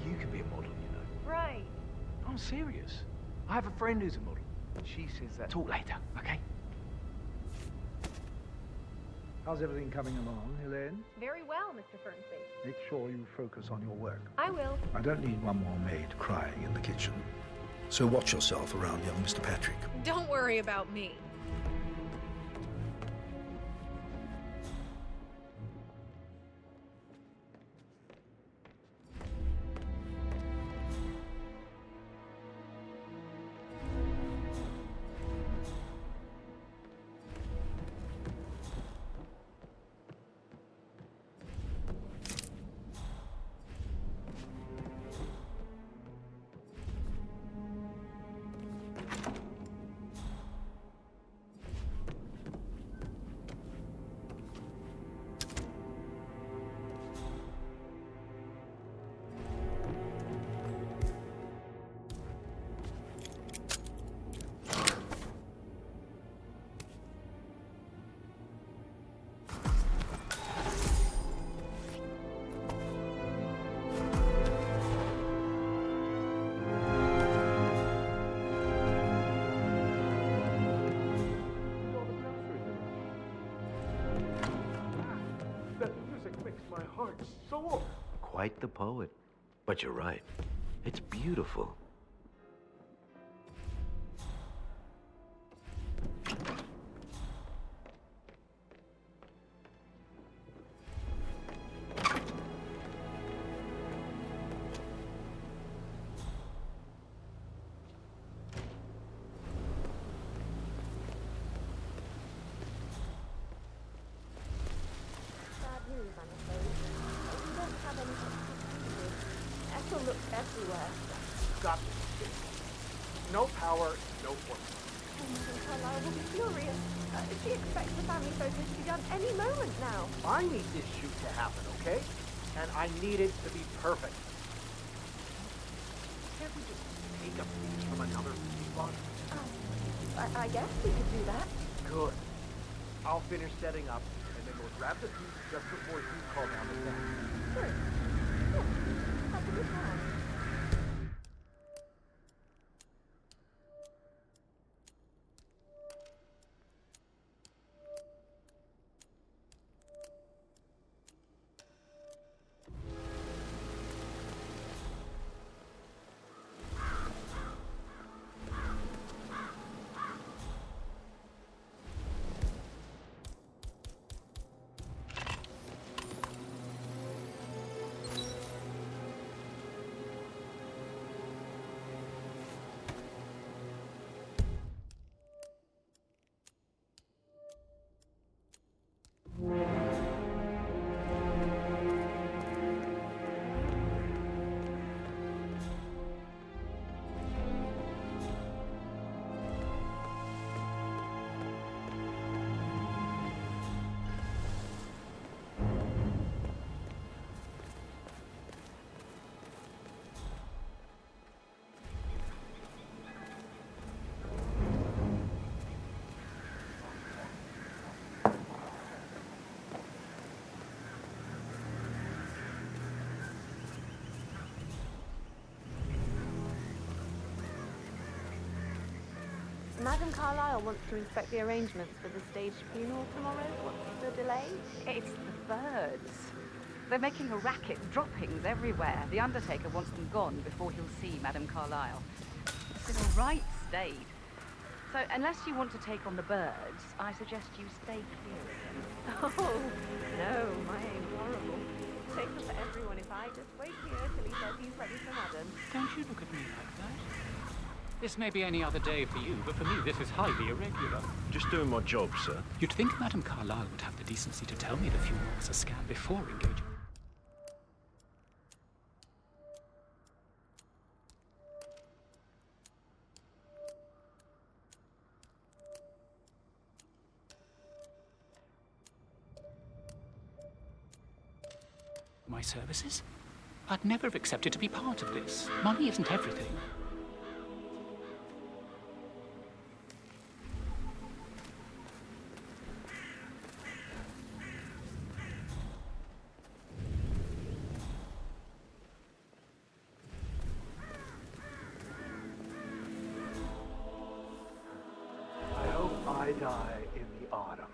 Speaker 5: You could be a model, you know.
Speaker 6: Right.
Speaker 5: I'm serious. I have a friend who's a model. She says that. Talk later, okay? How's everything coming along, Helene?
Speaker 6: Very well, Mr. Fernsby.
Speaker 8: Make sure you focus on your work.
Speaker 6: I will.
Speaker 8: I don't need one more maid crying in the kitchen. So watch yourself around young Mr. Patrick.
Speaker 11: Don't worry about me.
Speaker 18: Quite the poet. But you're right. It's beautiful.
Speaker 6: Everywhere.
Speaker 4: Got this. No power, no force.
Speaker 6: Madame Carlyle will be furious. She expects the family photos to be done any moment now.
Speaker 5: I need this shoot to happen, okay? And I need it to be perfect. Can't we just take a piece from another spot?
Speaker 6: I guess we could do that.
Speaker 5: Good. I'll finish setting up, and then we'll grab the piece just before you call down the sound.
Speaker 6: Sure. Yeah. That's a good plan. Madame Carlyle wants to inspect the arrangements for the staged funeral tomorrow. What's the delay?
Speaker 15: It's the birds. They're making a racket, droppings everywhere. The undertaker wants them gone before he'll see Madame Carlyle. It's in a right state. So unless you want to take on the birds, I suggest you stay clear of him.
Speaker 6: Oh, no, my aim's horrible. Safer for everyone if I just wait here till he says he's ready for Madame.
Speaker 10: Don't you look at me like that. This may be any other day for you, but for me this is highly irregular.
Speaker 18: Just doing my job, sir.
Speaker 10: You'd think Madame Carlyle would have the decency to tell me the funeral was a scam before engaging. My services? I'd never have accepted to be part of this. Money isn't everything.
Speaker 5: I hope I die in the autumn.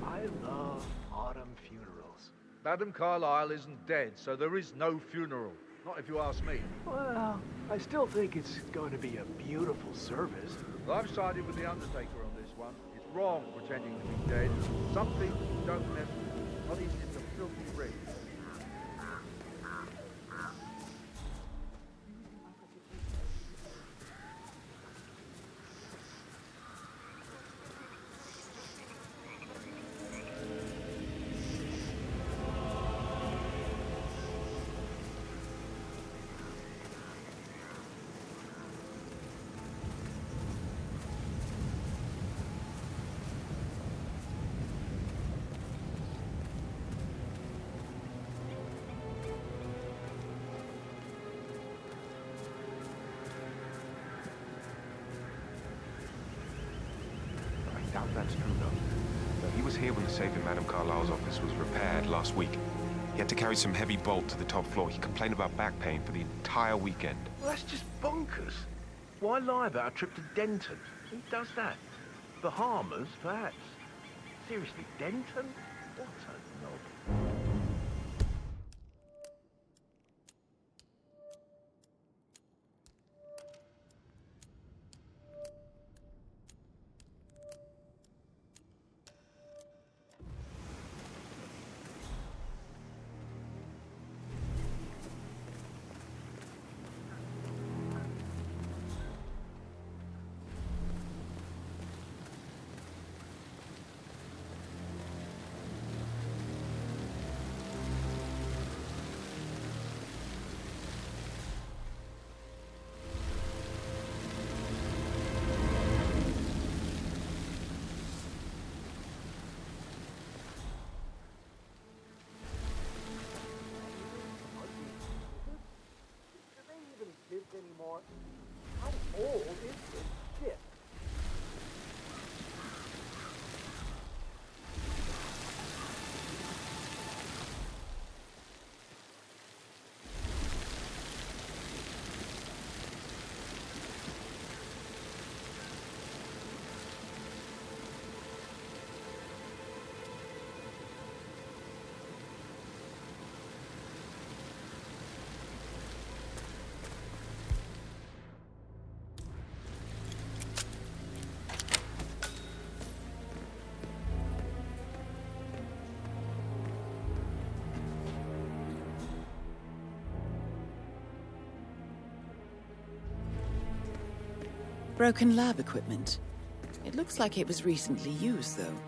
Speaker 5: I love autumn funerals.
Speaker 4: Madame Carlyle isn't dead, so there is no funeral. Not if you ask me.
Speaker 5: Well, I still think it's going to be a beautiful service.
Speaker 19: Well, I've sided with the Undertaker on this one. It's wrong pretending to be dead. Some things you don't mess with, not even in the filthy ring.
Speaker 14: I doubt that's true, though. He was here when the safe in Madame Carlyle's office was repaired last week. He had to carry some heavy bolt to the top floor. He complained about back pain for the entire weekend.
Speaker 5: Well, that's just bonkers. Why lie about a trip to Denton? Who does that? Bahamas, perhaps. Seriously, Denton? What a knob. Anymore. How old is this ship?
Speaker 3: Broken lab equipment. It looks like it was recently used, though.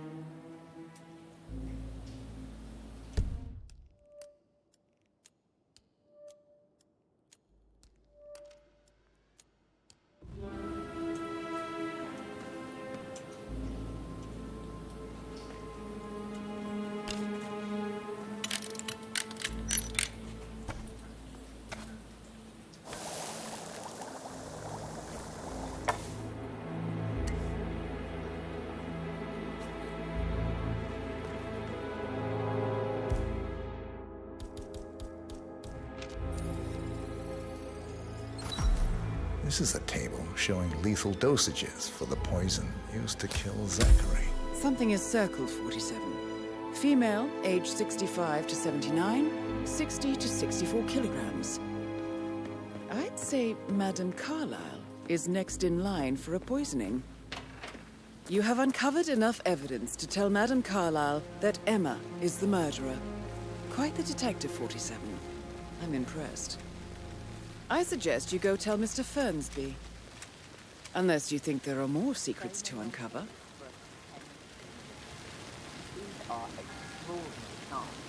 Speaker 1: This is a table showing lethal dosages for the poison used to kill Zachary.
Speaker 3: Something is circled 47. Female, age 65 to 79, 60 to 64 kilograms. I'd say Madame Carlyle is next in line for a poisoning. You have uncovered enough evidence to tell Madame Carlyle that Emma is the murderer. Quite the detective, 47. I'm impressed. I suggest you go tell Mr. Fernsby. Unless you think there are more secrets to uncover.
Speaker 15: These are extraordinary times.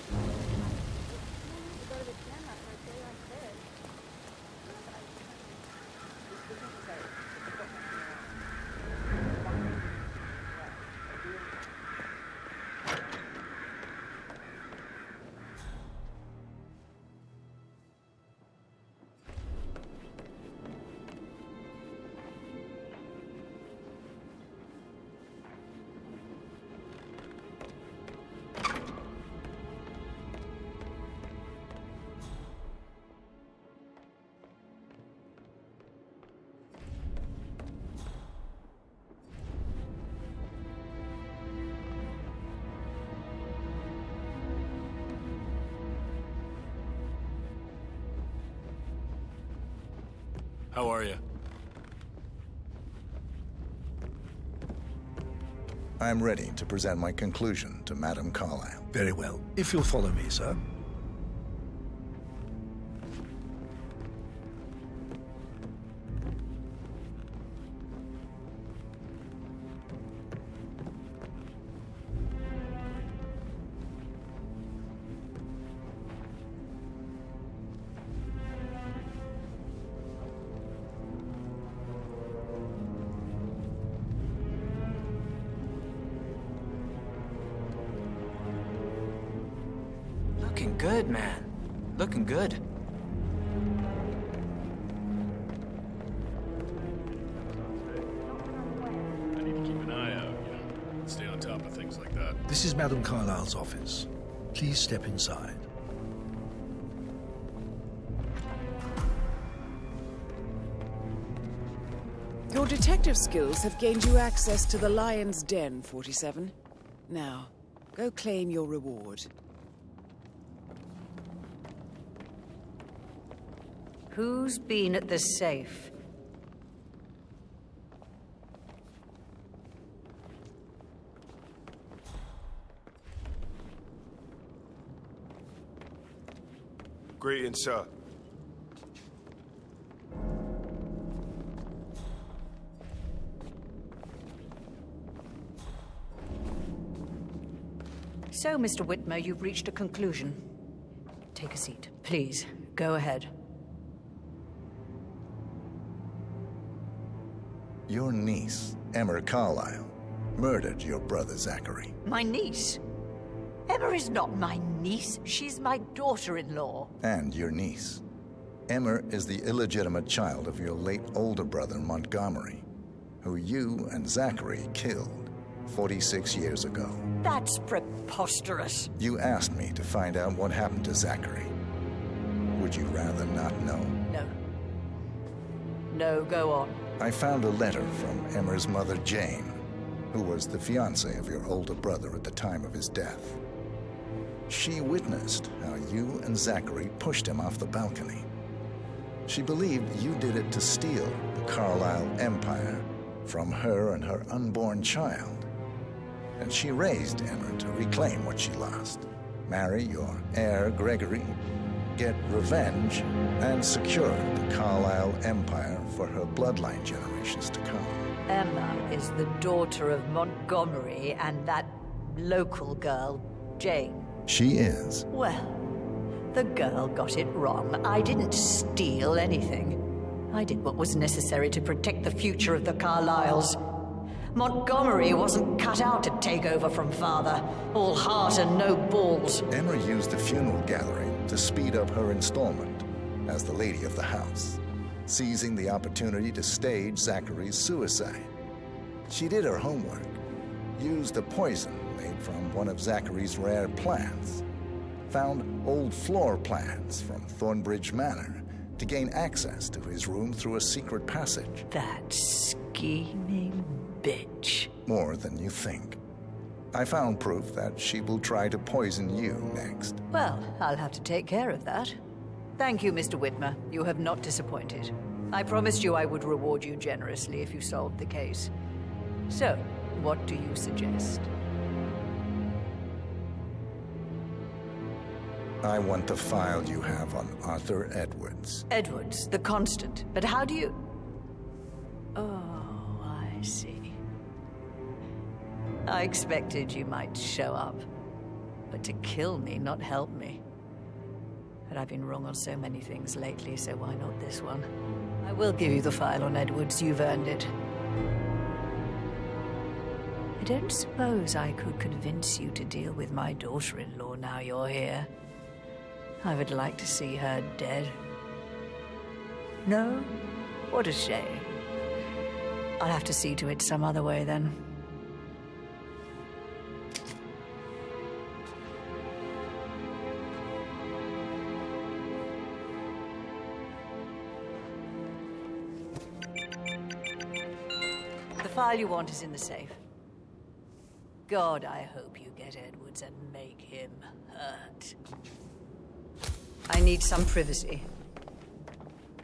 Speaker 16: How are you?
Speaker 1: I'm ready to present my conclusion to Madame Carlyle.
Speaker 8: Very well. If you'll follow me, sir.
Speaker 17: Looking good, man. Looking good.
Speaker 16: I need to keep an eye out, you know, stay on top of things like that.
Speaker 8: This is Madame Carlyle's office. Please step inside.
Speaker 3: Your detective skills have gained you access to the Lion's Den, 47. Now, go claim your reward.
Speaker 7: Who's been at the safe?
Speaker 20: Greetings, sir.
Speaker 7: So, Mr. Whitmer, you've reached a conclusion. Take a seat. Please, go ahead.
Speaker 1: Your niece, Emma Carlyle, murdered your brother Zachary.
Speaker 12: My niece? Emma is not my niece. She's my daughter-in-law.
Speaker 1: And your niece. Emma is the illegitimate child of your late older brother Montgomery, who you and Zachary killed 46 years ago.
Speaker 12: That's preposterous.
Speaker 1: You asked me to find out what happened to Zachary. Would you rather not know?
Speaker 7: No. No, go on.
Speaker 1: I found a letter from Emma's mother, Jane, who was the fiancée of your older brother at the time of his death. She witnessed how you and Zachary pushed him off the balcony. She believed you did it to steal the Carlyle empire from her and her unborn child. And she raised Emma to reclaim what she lost, marry your heir Gregory, get revenge, and secure the Carlyle empire for her bloodline generations to come.
Speaker 7: Emma is the daughter of Montgomery and that local girl, Jane.
Speaker 1: She is.
Speaker 7: Well, the girl got it wrong. I didn't steal anything. I did what was necessary to protect the future of the Carlyles. Montgomery wasn't cut out to take over from father. All heart and no balls.
Speaker 1: Emma used the funeral gathering to speed up her installment as the lady of the house, seizing the opportunity to stage Zachary's suicide. She did her homework, used a poison made from one of Zachary's rare plants, found old floor plans from Thornbridge Manor to gain access to his room through a secret passage.
Speaker 7: That scheming bitch.
Speaker 1: More than you think. I found proof that she will try to poison you next.
Speaker 7: Well, I'll have to take care of that. Thank you, Mr. Whitmer. You have not disappointed. I promised you I would reward you generously if you solved the case. So, what do you suggest?
Speaker 1: I want the file you have on Arthur Edwards.
Speaker 7: Edwards, the constant. But how do you... Oh, I see. I expected you might show up. But to kill me, not help me. But I've been wrong on so many things lately, so why not this one? I will give you the file on Edwards. You've earned it. I don't suppose I could convince you to deal with my daughter-in-law now you're here. I would like to see her dead. No? What a shame. I'll have to see to it some other way then. The file you want is in the safe. God, I hope you get Edwards and make him hurt. I need some privacy.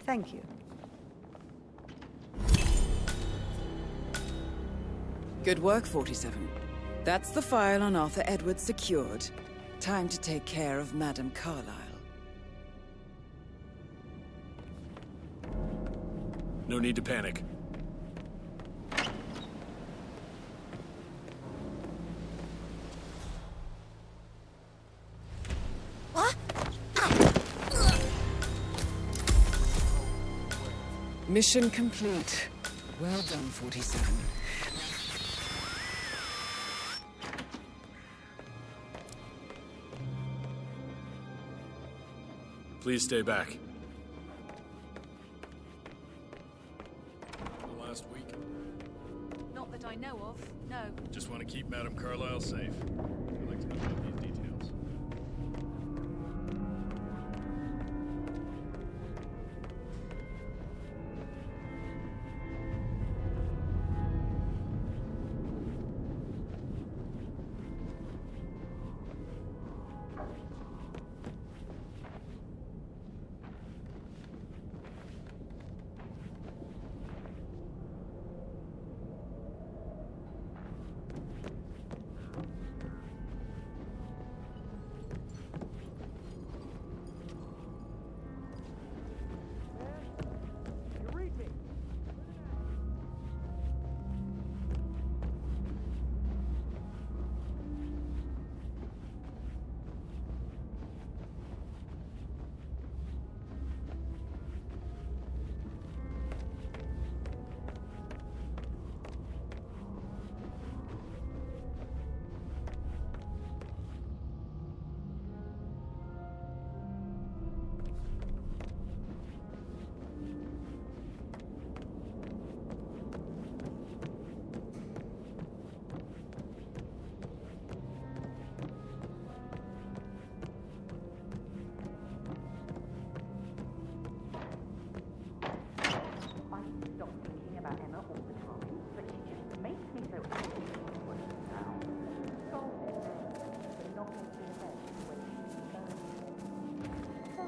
Speaker 7: Thank you.
Speaker 3: Good work, 47. That's the file on Arthur Edwards secured. Time to take care of Madame Carlyle.
Speaker 16: No need to panic.
Speaker 3: Mission complete. Well done, 47.
Speaker 16: Please stay back. The last week?
Speaker 9: Not that I know of, no.
Speaker 16: Just want to keep Madame Carlyle safe. I'd like to know about these details.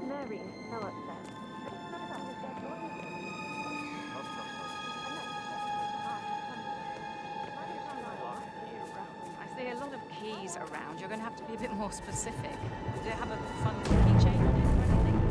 Speaker 6: Mary is so upset. But it's not about her dead body.
Speaker 9: I see a lot of keys around. You're going to have to be a bit more specific. Do you have a fun keychain on it or anything?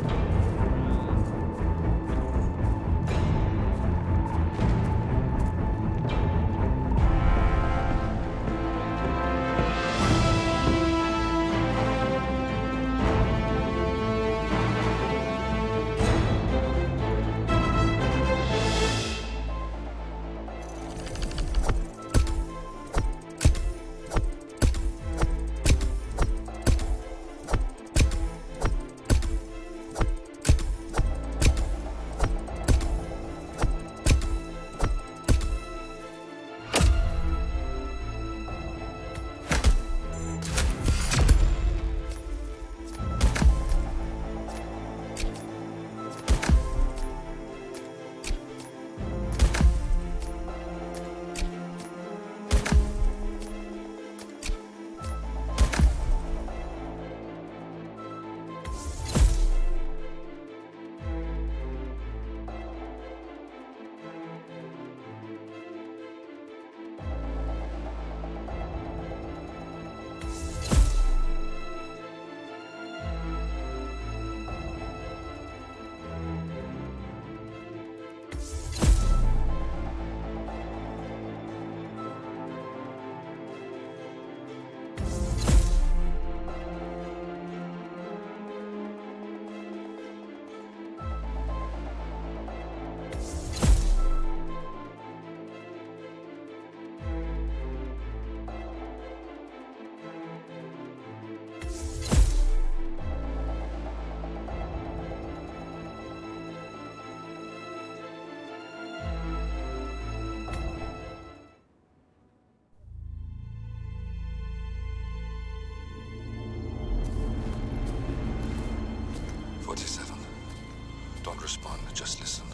Speaker 2: Don't respond, just listen.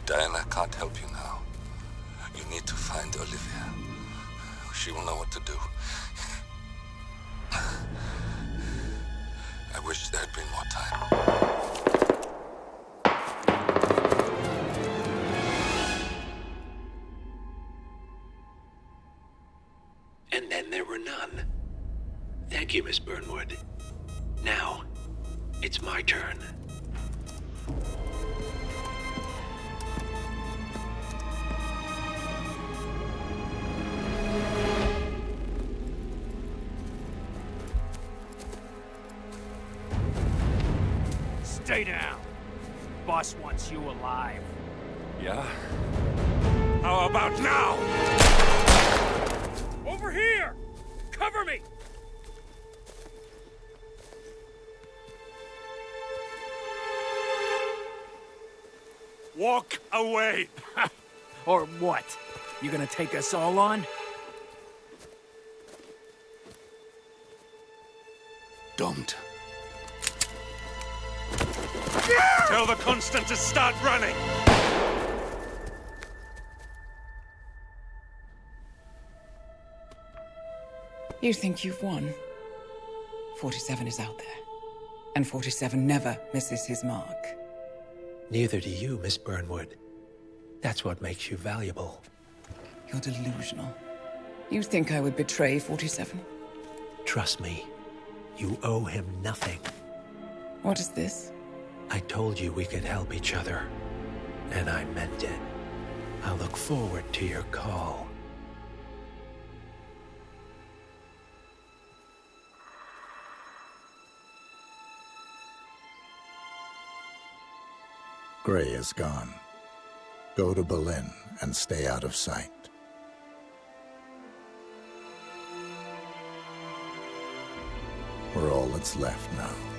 Speaker 2: Diana can't help you now. You need to find Olivia. She will know what to do. I wish there had been more time.
Speaker 18: and there were none. Thank you, Miss Burnwood. Now, it's my turn.
Speaker 21: Stay down. Boss wants you alive.
Speaker 2: Yeah?
Speaker 21: How about now? Over here! Cover me! Walk away! Or what? You gonna take us all on?
Speaker 2: Don't.
Speaker 21: Tell the Constant to start running!
Speaker 3: You think you've won? 47 is out there. And 47 never misses his mark.
Speaker 22: Neither do you, Miss Burnwood. That's what makes you valuable.
Speaker 3: You're delusional. You think I would betray 47?
Speaker 22: Trust me, you owe him nothing.
Speaker 3: What is this?
Speaker 22: I told you we could help each other, and I meant it. I'll look forward to your call.
Speaker 1: Gray is gone. Go to Berlin and stay out of sight. We're all that's left now.